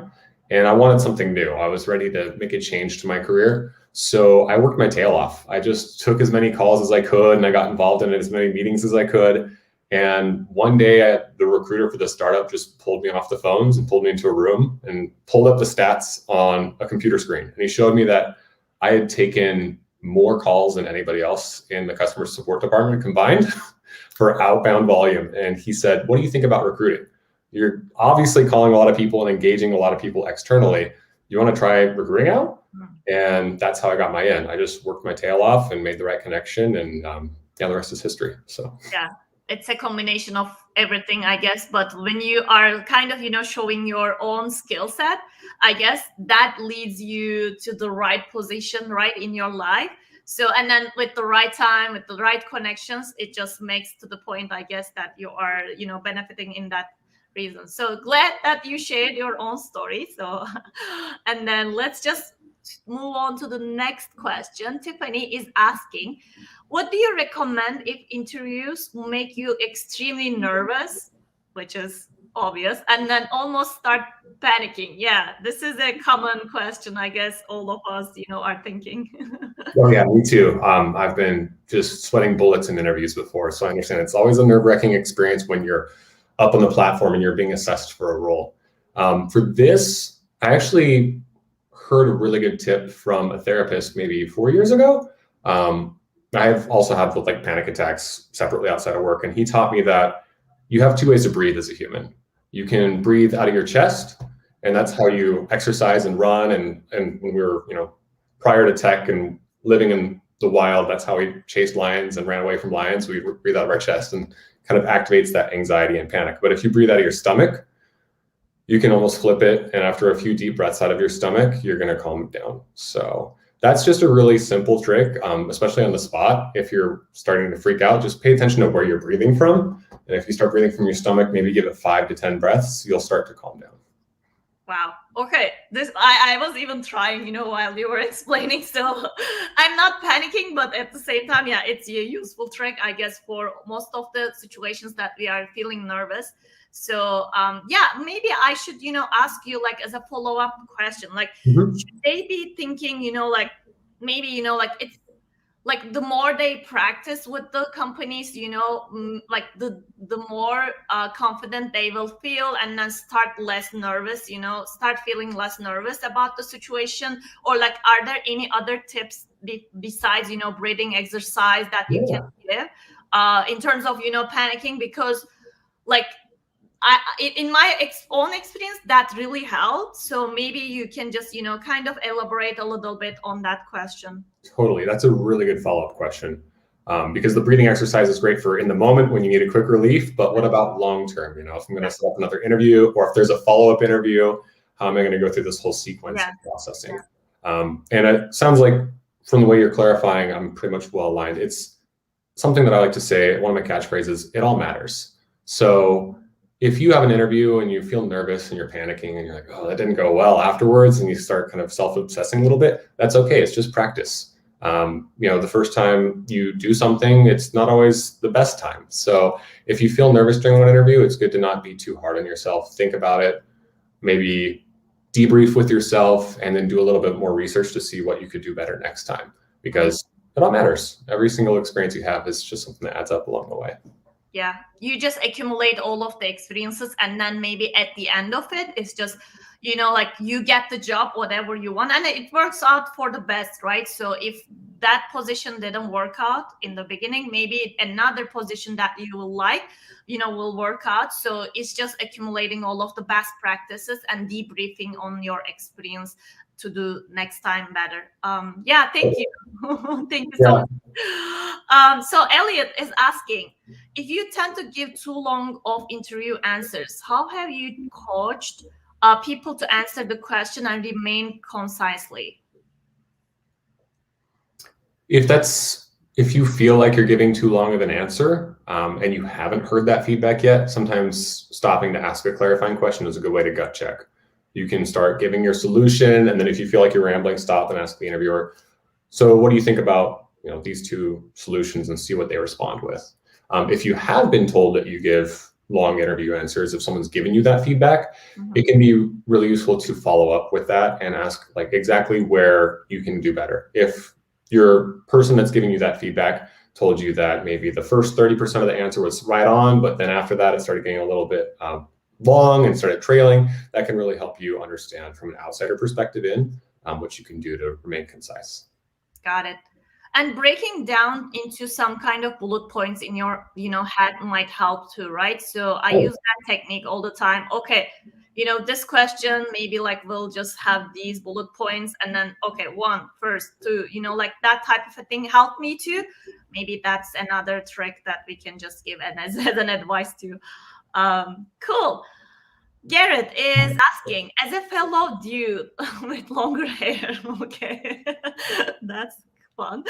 and I wanted something new. I was ready to make a change to my career. So I worked my tail off. I just took as many calls as I could, and I got involved in as many meetings as I could. And one day, the recruiter for the startup just pulled me off the phones and pulled me into a room and pulled up the stats on a computer screen. And he showed me that I had taken more calls than anybody else in the customer support department combined for outbound volume. And he said, what do you think about recruiting? You're obviously calling a lot of people and engaging a lot of people externally. You want to try recruiting out? And that's how I got my in. I just worked my tail off and made the right connection, and the rest is history. So yeah, it's a combination of everything, I guess. But when you are kind of, showing your own skill set, I guess that leads you to the right position, right, in your life. So, and then with the right time, with the right connections, it just makes to the point, I guess, that you are, benefiting in that reason. So glad that you shared your own story. So, and then let's just move on to the next question. Tiffany is asking, what do you recommend if interviews make you extremely nervous, which is obvious, and then almost start panicking? Yeah, this is a common question, I guess all of us, are thinking. Oh yeah, me too. I've been just sweating bullets in interviews before, so I understand it's always a nerve-wracking experience when you're up on the platform and you're being assessed for a role. For this, I actually heard a really good tip from a therapist maybe 4 years ago. I've also had like panic attacks separately outside of work, and he taught me that you have two ways to breathe as a human. You can breathe out of your chest, and that's how you exercise and run. And when we were, prior to tech and living in the wild, that's how we chased lions and ran away from lions. We breathe out of our chest and kind of activates that anxiety and panic. But if you breathe out of your stomach, you can almost flip it. And after a few deep breaths out of your stomach, you're going to calm it down. So that's just a really simple trick, especially on the spot. If you're starting to freak out, just pay attention to where you're breathing from. And if you start breathing from your stomach, maybe give it 5 to 10 breaths, you'll start to calm down. Wow. Okay. This I was even trying, while you were explaining. So I'm not panicking, but at the same time, yeah, it's a useful trick, I guess, for most of the situations that we are feeling nervous. So yeah, maybe I should, ask you like as a follow-up question, like should they be thinking, like maybe, like it's like the more they practice with the companies, like the more confident they will feel, and then start less nervous, start feeling less nervous about the situation? Or like, are there any other tips besides, breathing exercise that you can give in terms of, panicking? Because like, in my own experience, that really helped. So maybe you can just, kind of elaborate a little bit on that question. Totally. That's a really good follow-up question, because the breathing exercise is great for in the moment when you need a quick relief. But what about long-term? If I'm going to set up another interview, or if there's a follow-up interview, how am I going to go through this whole sequence of processing? And it sounds like from the way you're clarifying, I'm pretty much well aligned. It's something that I like to say, one of my catchphrases, it all matters. So if you have an interview and you feel nervous and you're panicking and you're like, oh, that didn't go well afterwards, and you start kind of self-obsessing a little bit, that's okay. It's just practice. The first time you do something, it's not always the best time. So if you feel nervous during one interview, it's good to not be too hard on yourself. Think about it, maybe debrief with yourself, and then do a little bit more research to see what you could do better next time, because it all matters. Every single experience you have is just something that adds up along the way. Yeah, you just accumulate all of the experiences, and then maybe at the end of it, it's just, like you get the job, whatever you want, and it works out for the best, right? So if that position didn't work out in the beginning, maybe another position that you will like, will work out. So it's just accumulating all of the best practices and debriefing on your experience to do next time better. Yeah, thank you. Thank you so much. So Elliot is asking, if you tend to give too long of interview answers, how have you coached people to answer the question and remain concisely? If you feel like you're giving too long of an answer, and you haven't heard that feedback yet, sometimes stopping to ask a clarifying question is a good way to gut check. You can start giving your solution, and then if you feel like you're rambling, stop and ask the interviewer, so what do you think about these two solutions, and see what they respond with. If you have been told that you give long interview answers, if someone's giving you that feedback, it can be really useful to follow up with that and ask like exactly where you can do better. If your person that's giving you that feedback told you that maybe the first 30% of the answer was right on, but then after that it started getting a little bit long and started trailing, that can really help you understand from an outsider perspective what you can do to remain concise. Got it. And breaking down into some kind of bullet points in your head might help too, right? So I use that technique all the time. Okay, this question maybe like we'll just have these bullet points, and then okay, 1, first, 2, like that type of a thing helped me too. Maybe that's another trick that we can just give as an advice too. Cool. Garrett is asking, as a fellow dude with longer hair, okay, that's fun.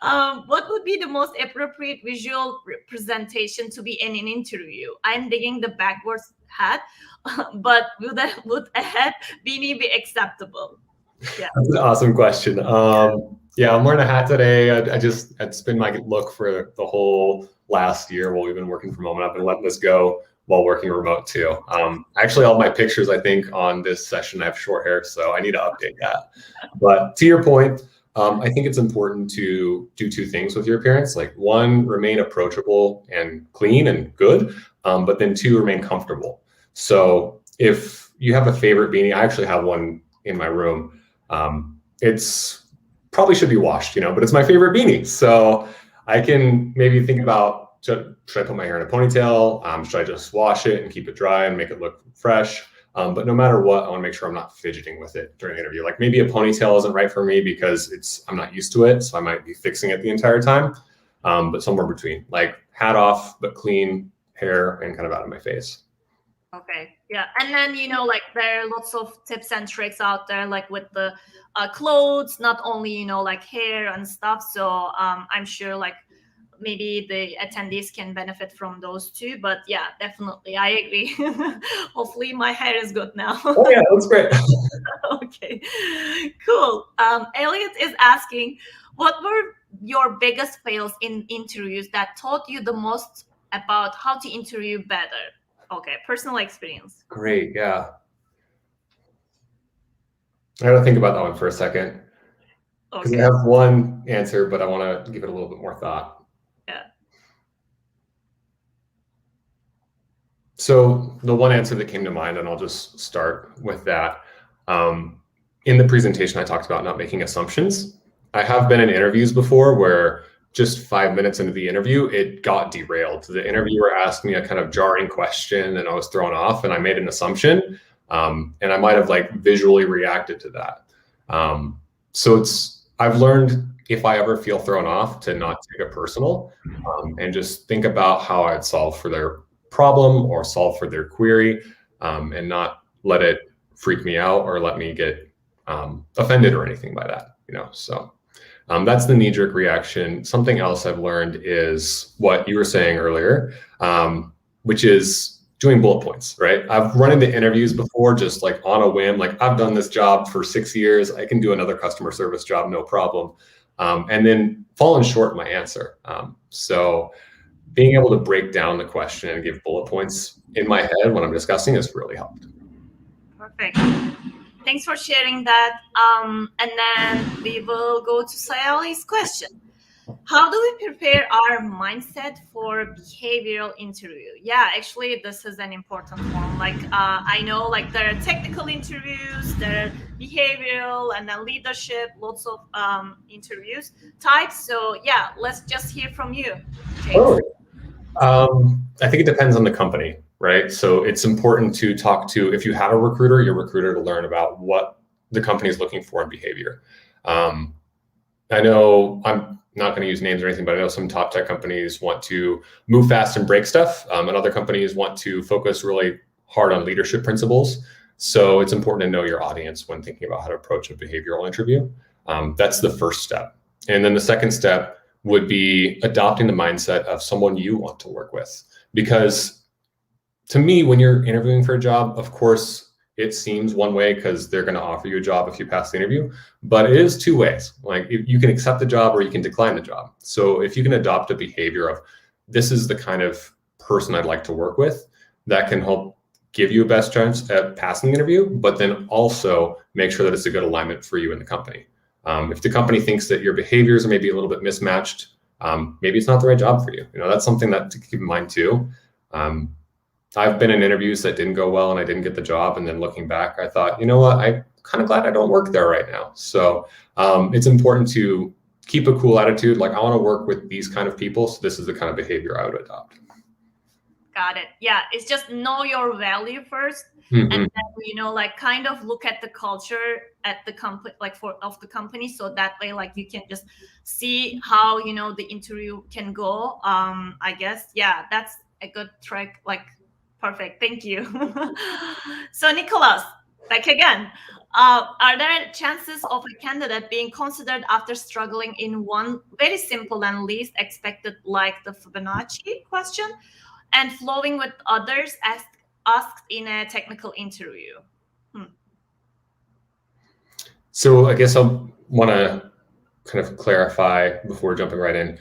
What would be the most appropriate visual representation to be in an interview? I'm digging the backwards hat, but would a hat beanie be acceptable? Yeah. That's an awesome question. Yeah, I'm wearing a hat today. It's been my look for the whole last year while we've been working from home, and I've been letting this go while working remote too. Actually, all my pictures, I think, on this session, I have short hair, so I need to update that. But to your point, I think it's important to do two things with your appearance. Like one, remain approachable and clean and good, but then two, remain comfortable. So if you have a favorite beanie, I actually have one in my room. It's probably should be washed, but it's my favorite beanie. So I can maybe think about, should I put my hair in a ponytail? Should I just wash it and keep it dry and make it look fresh? But no matter what, I want to make sure I'm not fidgeting with it during the interview. Like maybe a ponytail isn't right for me because I'm not used to it, so I might be fixing it the entire time. But somewhere between, like hat off but clean hair and kind of out of my face. Okay. Yeah. And then, like there are lots of tips and tricks out there, like with the clothes, not only, like hair and stuff. So I'm sure like maybe the attendees can benefit from those too. But yeah, definitely. I agree. Hopefully my hair is good now. Oh, yeah, that's great. Okay. Cool. Elliot is asking, what were your biggest fails in interviews that taught you the most about how to interview better? Okay, personal experience. Great, yeah. I gotta think about that one for a second. Because I have one answer, but I want to give it a little bit more thought. Yeah. So the one answer that came to mind, and I'll just start with that. In the presentation, I talked about not making assumptions. I have been in interviews before where just 5 minutes into the interview, it got derailed. The interviewer asked me a kind of jarring question and I was thrown off and I made an assumption. And I might have like visually reacted to that. So I've learned if I ever feel thrown off to not take it personal and just think about how I'd solve for their problem or solve for their query and not let it freak me out or let me get offended or anything by that, so. That's the knee-jerk reaction. Something else I've learned is what you were saying earlier, which is doing bullet points, right? I've run into interviews before just like on a whim, like I've done this job for 6 years. I can do another customer service job, no problem. And then fallen short in my answer. So being able to break down the question and give bullet points in my head when I'm discussing has really helped. Perfect. Thanks for sharing that. And then we will go to Sayali's question. How do we prepare our mindset for behavioral interview? Yeah, actually, this is an important one. Like, I know like there are technical interviews, there are behavioral, and then leadership, lots of interviews types. So yeah, let's just hear from you, James. I think it depends on the company, right? So it's important to talk to, if you have a recruiter, your recruiter to learn about what the company is looking for in behavior. I know I'm not going to use names or anything, but I know some top tech companies want to move fast and break stuff, and other companies want to focus really hard on leadership principles. So it's important to know your audience when thinking about how to approach a behavioral interview. That's the first step. And then the second step would be adopting the mindset of someone you want to work with. Because to me, when you're interviewing for a job, of course, it seems one way because they're going to offer you a job if you pass the interview, but it is two ways. Like you can accept the job or you can decline the job. So if you can adopt a behavior of this is the kind of person I'd like to work with, that can help give you a best chance at passing the interview, but then also make sure that it's a good alignment for you in the company. If the company thinks that your behaviors are maybe a little bit mismatched, maybe it's not the right job for you. That's something that to keep in mind too. I've been in interviews that didn't go well and I didn't get the job. And then looking back, I thought, you know what, I'm kind of glad I don't work there right now. So it's important to keep a cool attitude. Like I want to work with these kind of people. So this is the kind of behavior I would adopt. Got it. Yeah. It's just know your value first. Mm-hmm. And then, like kind of look at the culture at the company, like of the company. So that way, like you can just see how, the interview can go. I guess, yeah, that's a good trick. Like, perfect. Thank you. So Nicholas, back again. Are there chances of a candidate being considered after struggling in one very simple and least expected, like the Fibonacci question, and flowing with others asked in a technical interview? So I guess I'll want to kind of clarify before jumping right in.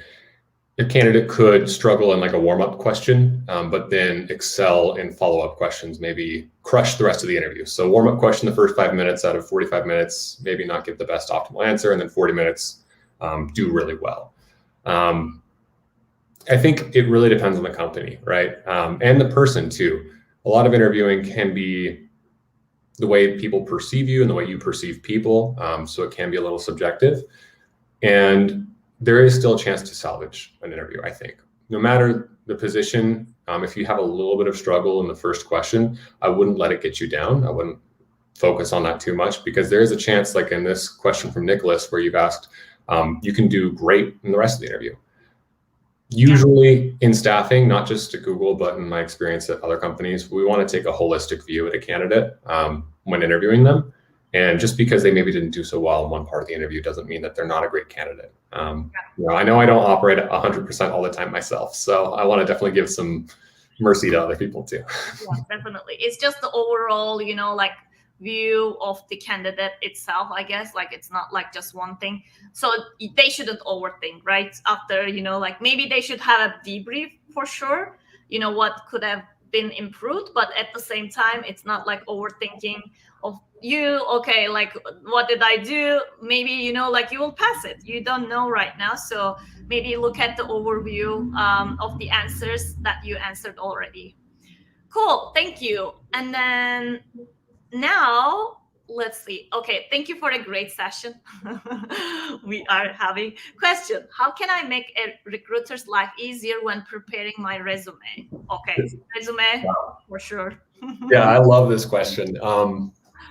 A candidate could struggle in like a warm-up question, but then excel in follow-up questions, maybe crush the rest of the interview. So warm-up question the first 5 minutes out of 45 minutes, maybe not give the best optimal answer, and then 40 minutes do really well. I think it really depends on the company, right? And the person too. A lot of interviewing can be the way people perceive you and the way you perceive people. So it can be a little subjective. And there is still a chance to salvage an interview, I think. No matter the position, if you have a little bit of struggle in the first question, I wouldn't let it get you down. I wouldn't focus on that too much, because there is a chance, like in this question from Nicholas, where you've asked, you can do great in the rest of the interview. Usually in staffing, not just at Google, but in my experience at other companies, we want to take a holistic view at a candidate when interviewing them. And just because they maybe didn't do so well in one part of the interview doesn't mean that they're not a great candidate. I know I don't operate at 100% all the time myself, so I want to definitely give some mercy to other people too. Yeah, definitely. It's just the overall, like view of the candidate itself, I guess. Like, it's not like just one thing. So they shouldn't overthink, right? After, like maybe they should have a debrief for sure, what could have been improved, but at the same time, it's not like overthinking of okay, like what did I do? Maybe, like you will pass it. You don't know right now. So maybe look at the overview of the answers that you answered already. Cool, thank you. And then now let's see. Okay, thank you for a great session. We are having question. How can I make a recruiter's life easier when preparing my resume? Okay, resume for sure. Yeah, I love this question.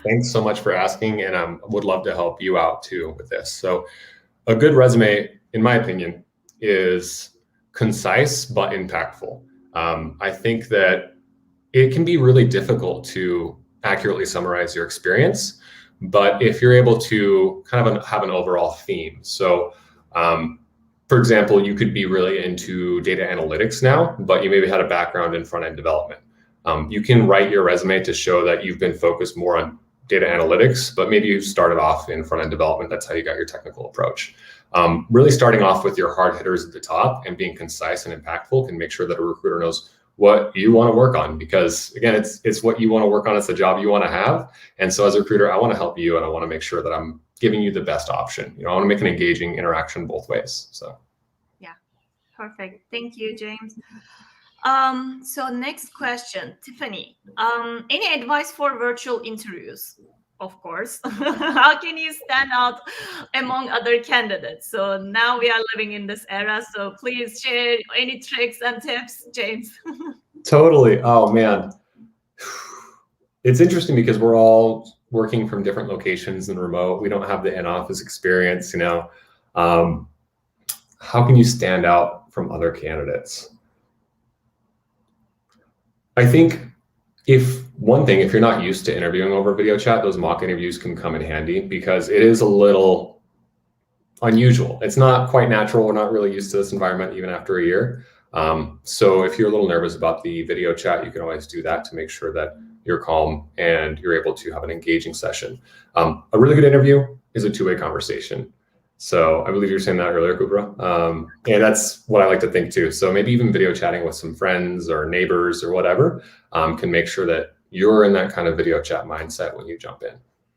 Thanks so much for asking, and I would love to help you out too with this. So a good resume, in my opinion, is concise but impactful. I think that it can be really difficult to accurately summarize your experience, but if you're able to kind of have an overall theme. So for example, you could be really into data analytics now, but you maybe had a background in front-end development. You can write your resume to show that you've been focused more on data analytics, but maybe you started off in front-end development. That's how you got your technical approach. Really starting off with your hard hitters at the top and being concise and impactful can make sure that a recruiter knows what you want to work on, because again, it's what you want to work on. It's the job you want to have. And so as a recruiter, I want to help you, and I want to make sure that I'm giving you the best option. I want to make an engaging interaction both ways. So yeah, perfect. Thank you, James. So next question, Tiffany. Any advice for virtual interviews? Of course. How can you stand out among other candidates? So now we are living in this era. So please share any tricks and tips, James. Totally. Oh man. It's interesting because we're all working from different locations and remote. We don't have the in-office experience, How can you stand out from other candidates? I think if you're not used to interviewing over video chat, those mock interviews can come in handy, because it is a little unusual. It's not quite natural. We're not really used to this environment even after a year. So if you're a little nervous about the video chat, you can always do that to make sure that you're calm and you're able to have an engaging session. A really good interview is a two-way conversation. So I believe you were saying that earlier, Kubra. And that's what I like to think too. So maybe even video chatting with some friends or neighbors or whatever can make sure that you're in that kind of video chat mindset when you jump in.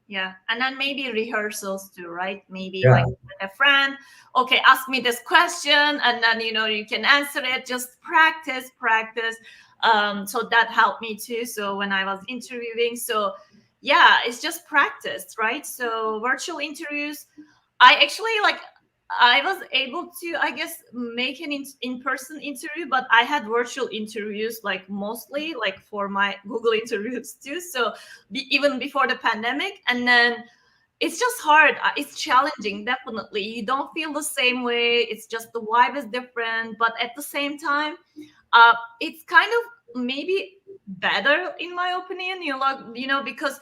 Yeah, and then maybe rehearsals too, right? Maybe like with a friend, okay, ask me this question, and then you can answer it. Just practice. So that helped me too. So when I was interviewing, so yeah, it's just practice, right? So virtual interviews, I was able to, I guess, make an in-person interview, but I had virtual interviews like mostly like for my Google interviews too. So even before the pandemic, and then it's just hard. It's challenging, definitely. You don't feel the same way. It's just the vibe is different, but at the same time, it's kind of maybe better in my opinion. Because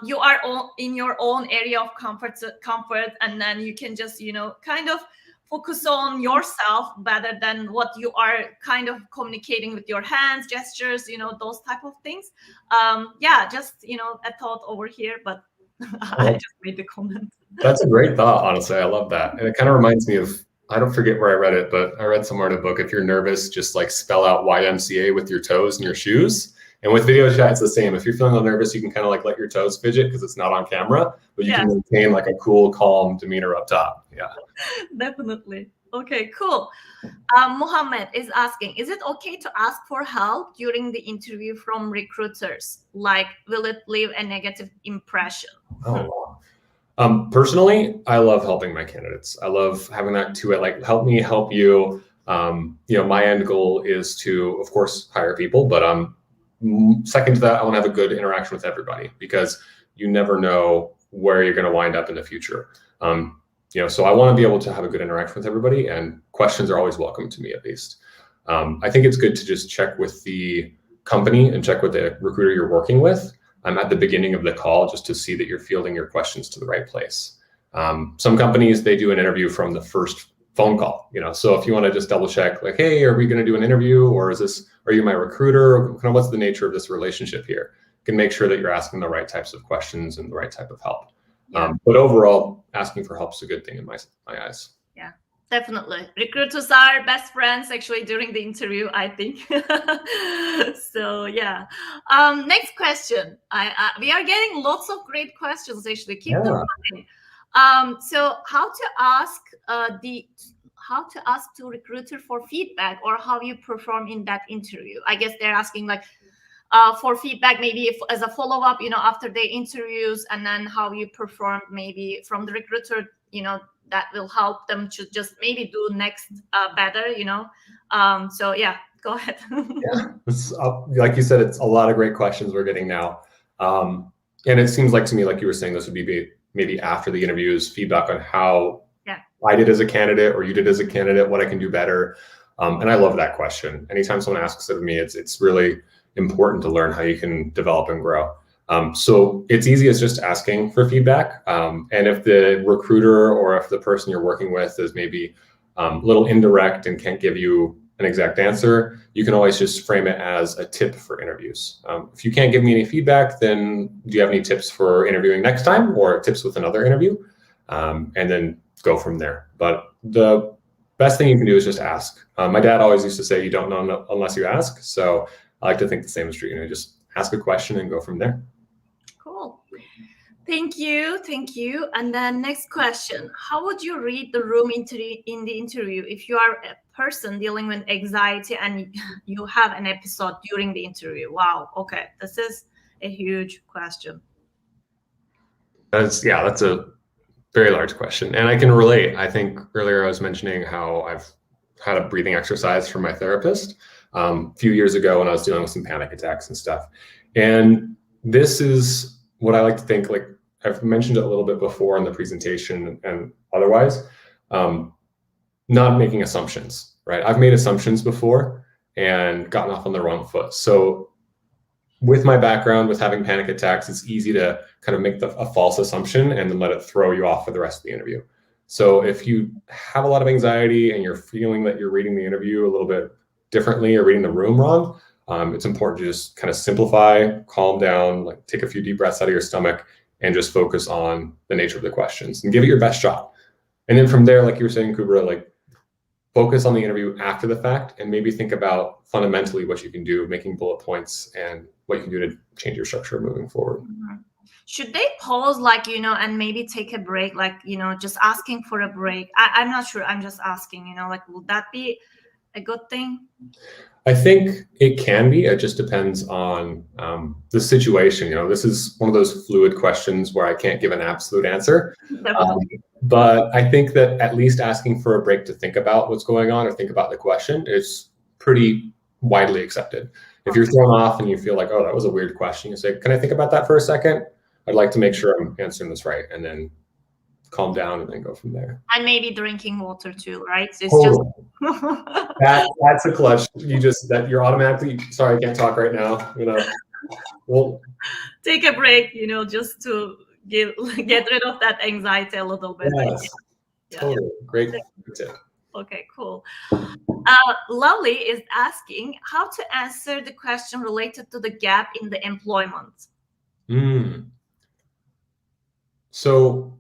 you are all in your own area of comfort, and then you can just kind of focus on yourself better than what you are kind of communicating with your hands, gestures, those type of things. Just a thought over here, but I just made the comment. That's a great thought, honestly. I love that. And it kind of reminds me of, I don't forget where I read it, but I read somewhere in a book, if you're nervous, just like spell out YMCA with your toes and your shoes. And with video chat, it's the same. If you're feeling nervous, you can kind of like let your toes fidget because it's not on camera, but you can maintain like a cool, calm demeanor up top. Yeah. Definitely. Okay, cool. Mohammed is asking, is it okay to ask for help during the interview from recruiters? Like, will it leave a negative impression? Oh, wow. Personally, I love helping my candidates. I love having that to it, like help me help you. My end goal is to, of course, hire people, but second to that, I want to have a good interaction with everybody because you never know where you're going to wind up in the future. So I want to be able to have a good interaction with everybody, and questions are always welcome to me, at least. I think it's good to just check with the company and check with the recruiter you're working with. At the beginning of the call, just to see that you're fielding your questions to the right place. Some companies, they do an interview from the first phone call, so if you want to just double check, like, hey, are we going to do an interview, or are you my recruiter? Kind of what's the nature of this relationship here? You can make sure that you're asking the right types of questions and the right type of help. Yeah. But overall, asking for help is a good thing in my eyes. Yeah, definitely. Recruiters are best friends actually during the interview, I think. So yeah. Next question. We are getting lots of great questions actually. Keep them coming. So how to ask to recruiter for feedback, or how you perform in that interview? I guess they're asking like for feedback, maybe as a follow-up, after the interviews, and then how you perform maybe from the recruiter, that will help them to just maybe do next better, So yeah, go ahead. Yeah, like you said, it's a lot of great questions we're getting now. And it seems like to me, like you were saying, this would be maybe after the interviews, feedback on how I did as a candidate or you did as a candidate, what I can do better. And I love that question. Anytime someone asks it of me, it's really important to learn how you can develop and grow. So it's easy as just asking for feedback. And if the recruiter or if the person you're working with is maybe a little indirect and can't give you an exact answer, you can always just frame it as a tip for interviews. If you can't give me any feedback, then do you have any tips for interviewing next time, or tips with another interview? And then go from there. But the best thing you can do is just ask. My dad always used to say, you don't know unless you ask. So I like to think the same is true. Just ask a question and go from there. Cool. Thank you. And then next question. How would you read the room in the interview if you are a person dealing with anxiety and you have an episode during the interview? Wow. Okay. This is a huge question. That's a very large question. And I can relate. I think earlier I was mentioning how I've had a breathing exercise from my therapist a few years ago when I was dealing with some panic attacks and stuff. And this is what I like to think, like I've mentioned it a little bit before in the presentation and otherwise, not making assumptions, right? I've made assumptions before and gotten off on the wrong foot. So with my background, with having panic attacks, it's easy to kind of make a false assumption and then let it throw you off for the rest of the interview. So if you have a lot of anxiety and you're feeling that you're reading the interview a little bit differently or reading the room wrong, it's important to just kind of simplify, calm down, like take a few deep breaths out of your stomach and just focus on the nature of the questions and give it your best shot. And then from there, like you were saying, Kubra, like focus on the interview after the fact and maybe think about fundamentally what you can do, making bullet points and what you can do to change your structure moving forward. Mm-hmm. Should they pause, like, and maybe take a break, like, just asking for a break? I'm not sure. I'm just asking, like, will that be a good thing? I think it can be. It just depends on the situation. This is one of those fluid questions where I can't give an absolute answer. But I think that at least asking for a break to think about what's going on or think about the question is pretty widely accepted. If you're thrown off and you feel like, oh, that was a weird question, you say, can I think about that for a second? I'd like to make sure I'm answering this right, and then calm down and then go from there. And maybe drinking water too, right? It's that's a clutch. You're automatically, sorry, I can't talk right now. We'll take a break, just to get rid of that anxiety a little bit. Yes, totally. Great tip. Okay, cool. Lovely is asking how to answer the question related to the gap in the employment. So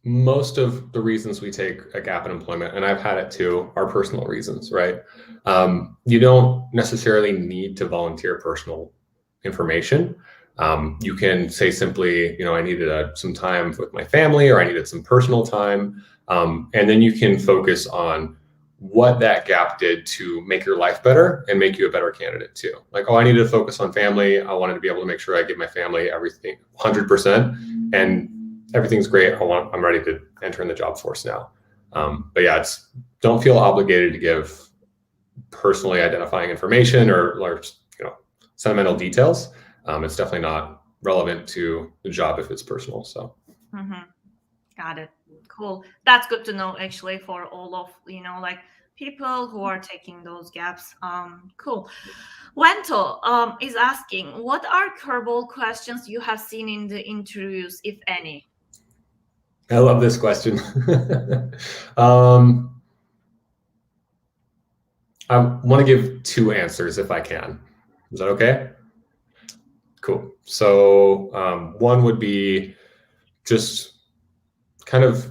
most of the reasons we take a gap in employment, and I've had it too, are personal reasons, right? You don't necessarily need to volunteer personal information. You can say simply, I needed some time with my family, or I needed some personal time. And then you can focus on what that gap did to make your life better and make you a better candidate too. Like, I needed to focus on family. I wanted to be able to make sure I give my family everything 100%, and everything's great. I'm ready to enter in the job force now. But yeah, don't feel obligated to give personally identifying information or sentimental details. It's definitely not relevant to the job if it's personal. So. Got it. Cool. That's good to know, actually, for all of like people who are taking those gaps. Cool. Wento is asking, what are curveball questions you have seen in the interviews, if any? I love this question. I want to give 2 answers if I can. Is that okay? Cool. So one would be just kind of,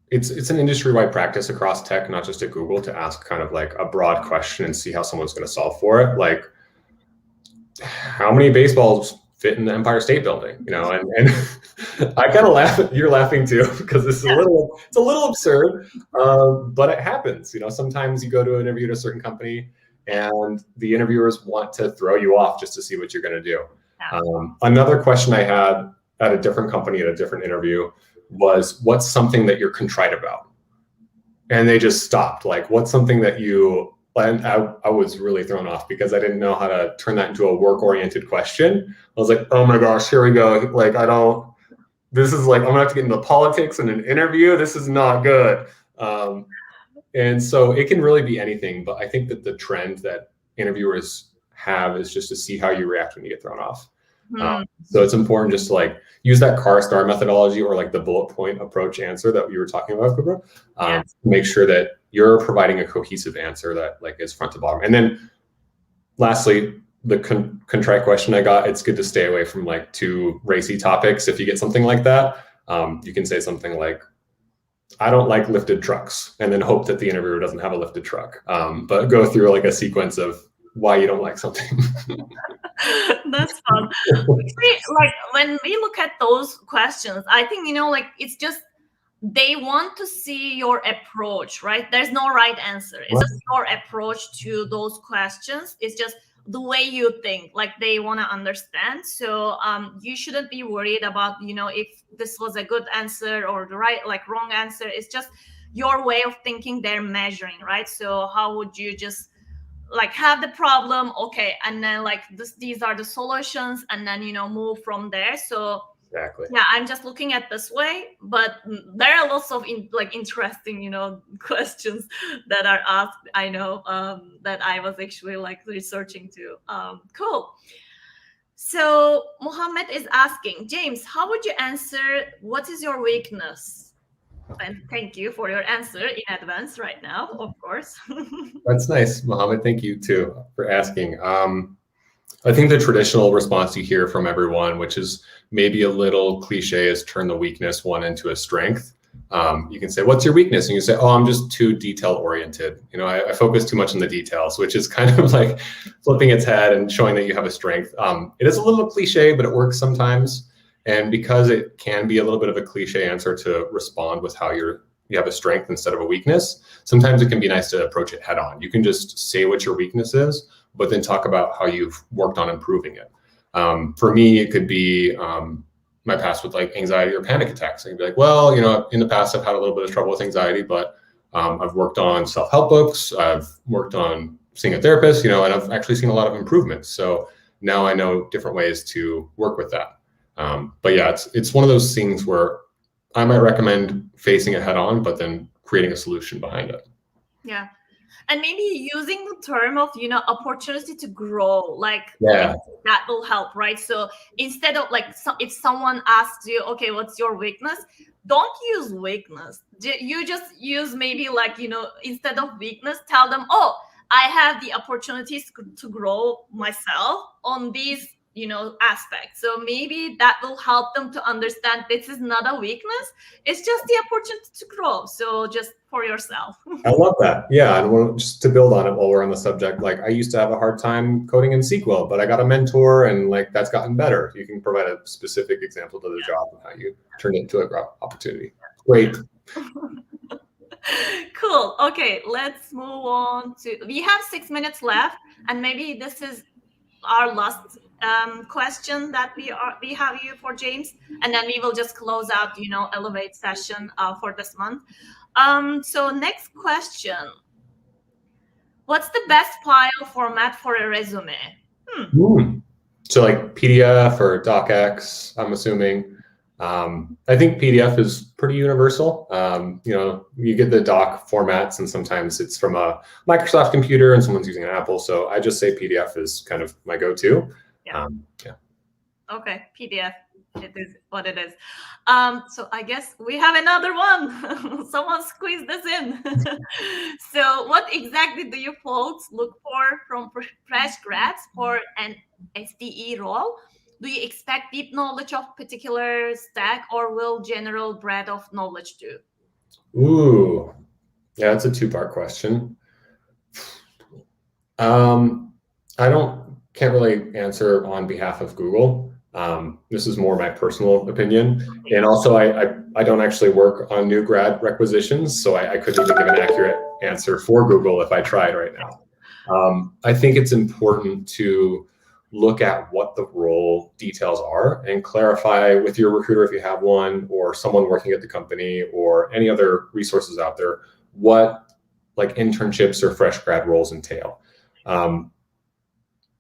it's an industry-wide practice across tech, not just at Google, to ask kind of like a broad question and see how someone's going to solve for it. Like, how many baseballs fit in the Empire State Building? And I kind of laugh. You're laughing too, because this is it's a little absurd, but it happens. Sometimes you go to an interview at a certain company, and the interviewers want to throw you off just to see what you're going to do. Another question I had at a different company at a different interview was, what's something that you're contrite about? And they just stopped. Like, what's something that you, and I was really thrown off because I didn't know how to turn that into a work-oriented question. I was like, oh my gosh, here we go. Like, this is like, I'm gonna have to get into politics in an interview. This is not good. And so it can really be anything, but I think that the trend that interviewers have is just to see how you react when you get thrown off. So it's important just to use that car star methodology, or the bullet point approach answer that we were talking about, Kubra. Make sure that you're providing a cohesive answer that is front to bottom. And then lastly, the contrite question I got, it's good to stay away from too racy topics. If you get something like that, you can say something like, I don't like lifted trucks, and then hope that the interviewer doesn't have a lifted truck. But go through a sequence of why you don't like something. That's fun. When we look at those questions, I think it's just they want to see your approach, right? There's no right answer. It's just your approach to those questions. It's just the way you think. They want to understand. So you shouldn't be worried about if this was a good answer or the wrong answer. It's just your way of thinking they're measuring, right? So how would you just have the problem, okay, and then these are the solutions, and then move from there. So exactly. Yeah, I'm just looking at this way, but there are lots of interesting questions that are asked. I know that I was actually researching too. Cool. So Mohammed is asking, James, how would you answer what is your weakness? And thank you for your answer in advance right now, of course. That's nice, Mohammed. Thank you too for asking. I think the traditional response you hear from everyone, which is maybe a little cliche, is turn the weakness one into a strength. You can say, what's your weakness? And you say, oh, I'm just too detail oriented. I focus too much on the details, which is kind of like flipping its head and showing that you have a strength. It is a little cliche, but it works sometimes. And because it can be a little bit of a cliche answer to respond with how you have a strength instead of a weakness, sometimes it can be nice to approach it head on. You can just say what your weakness is, but then talk about how you've worked on improving it. For me, it could be my past with anxiety or panic attacks. I can be like, well, in the past, I've had a little bit of trouble with anxiety, but I've worked on self-help books. I've worked on seeing a therapist, and I've actually seen a lot of improvements. So now I know different ways to work with that. But yeah, it's one of those things where I might recommend facing it head on, but then creating a solution behind it. Yeah. And maybe using the term of, opportunity to grow, yeah, that will help, right? So instead of if someone asks you, okay, what's your weakness? Don't use weakness. You just use maybe instead of weakness, tell them, oh, I have the opportunities to grow myself on these aspect. So maybe that will help them to understand this is not a weakness. It's just the opportunity to grow. So just for yourself. I love that. Yeah, and just to build on it while we're on the subject, like I used to have a hard time coding in SQL, but I got a mentor, and like that's gotten better. You can provide a specific example to the job of how you turn it into a growth opportunity. Great. Cool. Okay, let's move on to. We have 6 minutes left, and maybe this is our last question that we have you for, James, and then we will just close out Elevate session for this month. So next question: what's the best file format for a resume? So like PDF or docx, I'm assuming. I think PDF is pretty universal. You get the doc formats, and sometimes it's from a Microsoft computer and someone's using an Apple. So I just say PDF is kind of my go-to. Yeah. Okay, PDF. It is what it is. So I guess we have another one. Someone squeeze this in. So what exactly do you folks look for from fresh grads for an SDE role? Do you expect deep knowledge of particular stack, or will general breadth of knowledge do? Ooh, yeah, that's a two-part question. Can't really answer on behalf of Google. This is more my personal opinion. And also I don't actually work on new grad requisitions, so I couldn't even give an accurate answer for Google if I tried right now. I think it's important to look at what the role details are and clarify with your recruiter, if you have one, or someone working at the company, or any other resources out there, what like internships or fresh grad roles entail.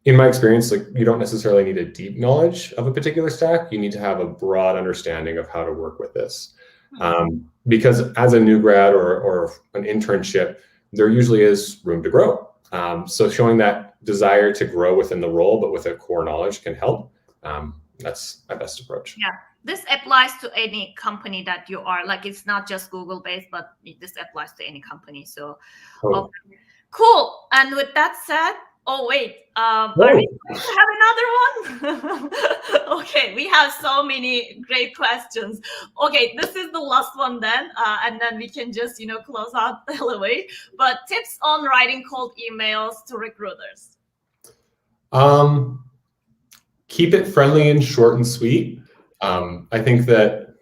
In my experience, like you don't necessarily need a deep knowledge of a particular stack. You need to have a broad understanding of how to work with this. Because as a new grad or an internship, there usually is room to grow. So showing that desire to grow within the role, but with a core knowledge can help. That's my best approach. Yeah, this applies to any company that you are. Like it's not just Google based, but this applies to any company. So, okay. Cool. And with that said, are we going to have another one? Okay, we have so many great questions. Okay, this is the last one then, and then we can just close out the Elevate. But tips on writing cold emails to recruiters. Keep it friendly and short and sweet. I think that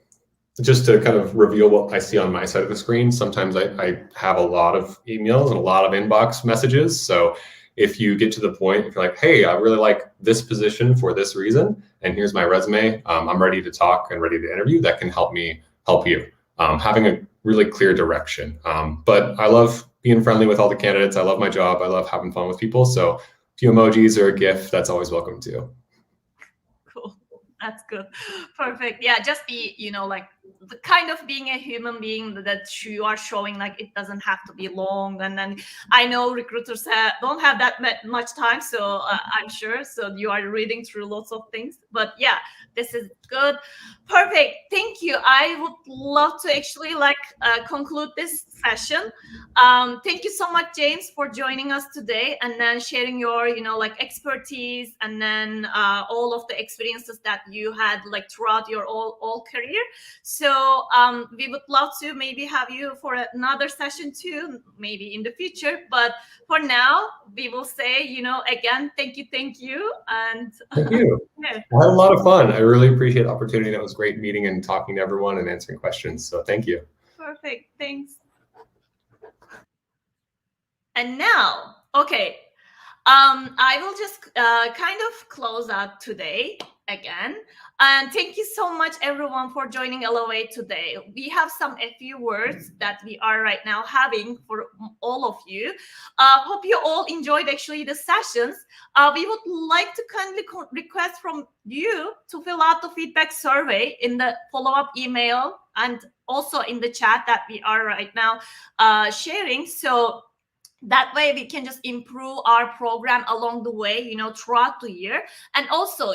just to kind of reveal what I see on my side of the screen, sometimes I have a lot of emails and a lot of inbox messages. So if you get to the point, if you're like, hey, I really like this position for this reason, and here's my resume, I'm ready to talk and ready to interview, that can help me help you. Having a really clear direction. But I love being friendly with all the candidates. I love my job. I love having fun with people. So a few emojis or a GIF, that's always welcome too. Cool. That's good. Perfect. Yeah, just be, like the kind of being a human being that you are showing, like it doesn't have to be long. And then I know recruiters don't have that much time, so I'm sure. So you are reading through lots of things. But yeah, this is good. Perfect. Thank you. I would love to actually conclude this session. Thank you so much, James, for joining us today and then sharing your, expertise and then all of the experiences that you had throughout your all career. So we would love to maybe have you for another session too, maybe in the future. But for now, we will say, again, thank you. And thank you. Yeah. I had a lot of fun. I really appreciate the opportunity. That was great meeting and talking to everyone and answering questions. So thank you. Perfect. Thanks. And now, okay, I will just kind of close out today again. And thank you so much, everyone, for joining Elevate today. We have a few words that we are right now having for all of you. Hope you all enjoyed actually the sessions. We would like to kindly request from you to fill out the feedback survey in the follow-up email and also in the chat that we are right now sharing. So That way we can just improve our program along the way, throughout the year. And also,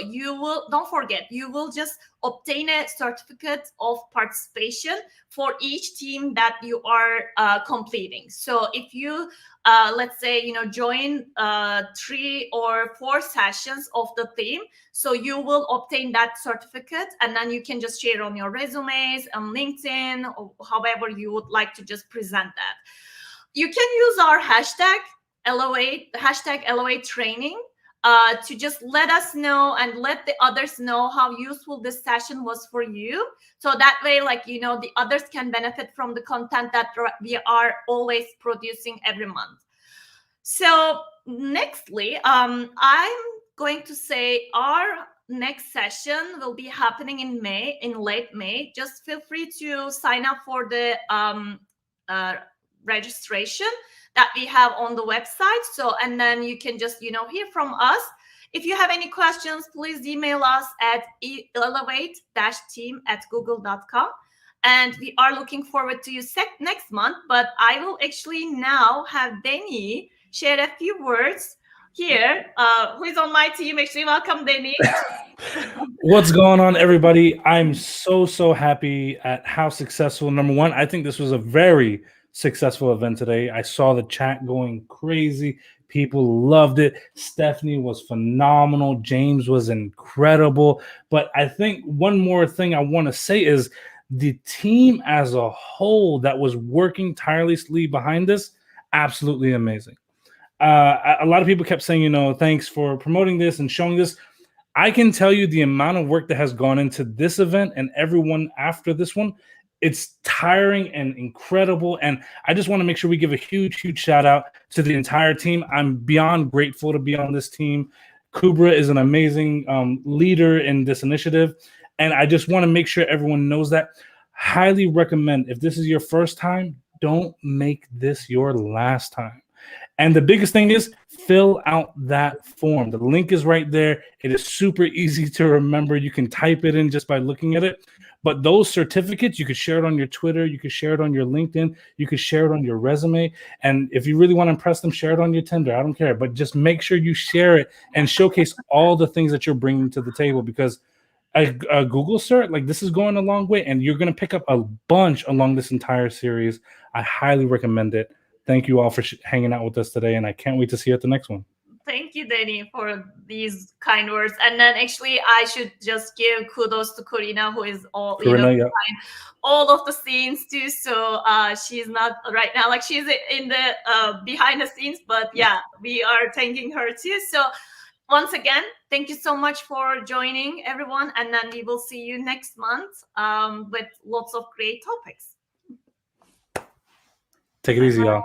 don't forget, you will just obtain a certificate of participation for each team that you are completing. So if you let's say join 3 or 4 sessions of the theme, so you will obtain that certificate, and then you can just share on your resumes on LinkedIn, or however you would like to just present that. You can use our hashtag LOA training to just let us know and let the others know how useful this session was for you. So that way, the others can benefit from the content that we are always producing every month. So nextly, I'm going to say our next session will be happening in late May. Just feel free to sign up for the registration that we have on the website. So, and then you can just, hear from us. If you have any questions, please email us at elevate-team@google.com. And we are looking forward to you next month. But I will actually now have Deni share a few words here, who is on my team. Actually, welcome, Deni. What's going on, everybody? I'm so happy at how successful. Number one, I think this was a very successful event today. I saw the chat going crazy. People loved it. Stephanie was phenomenal. James was incredible. But I think one more thing I want to say is the team as a whole that was working tirelessly behind this, absolutely amazing. A lot of people kept saying, thanks for promoting this and showing this. I can tell you the amount of work that has gone into this event and everyone after this one. It's tiring and incredible. And I just want to make sure we give a huge shout out to the entire team. I'm beyond grateful to be on this team. Kubra is an amazing leader in this initiative. And I just want to make sure everyone knows that. Highly recommend, if this is your first time, don't make this your last time. And the biggest thing is fill out that form. The link is right there. It is super easy to remember. You can type it in just by looking at it. But those certificates, you could share it on your Twitter. You could share it on your LinkedIn. You could share it on your resume. And if you really want to impress them, share it on your Tinder. I don't care. But just make sure you share it and showcase all the things that you're bringing to the table, because a Google cert, this is going a long way. And you're going to pick up a bunch along this entire series. I highly recommend it. Thank you all for hanging out with us today, and I can't wait to see you at the next one. Thank you, Deni, for these kind words. And then actually, I should just give kudos to Corina, who is behind all of the scenes too. So she's not right now, she's in the behind the scenes, but yeah, we are thanking her too. So once again, thank you so much for joining, everyone. And then we will see you next month with lots of great topics. Take it easy, y'all.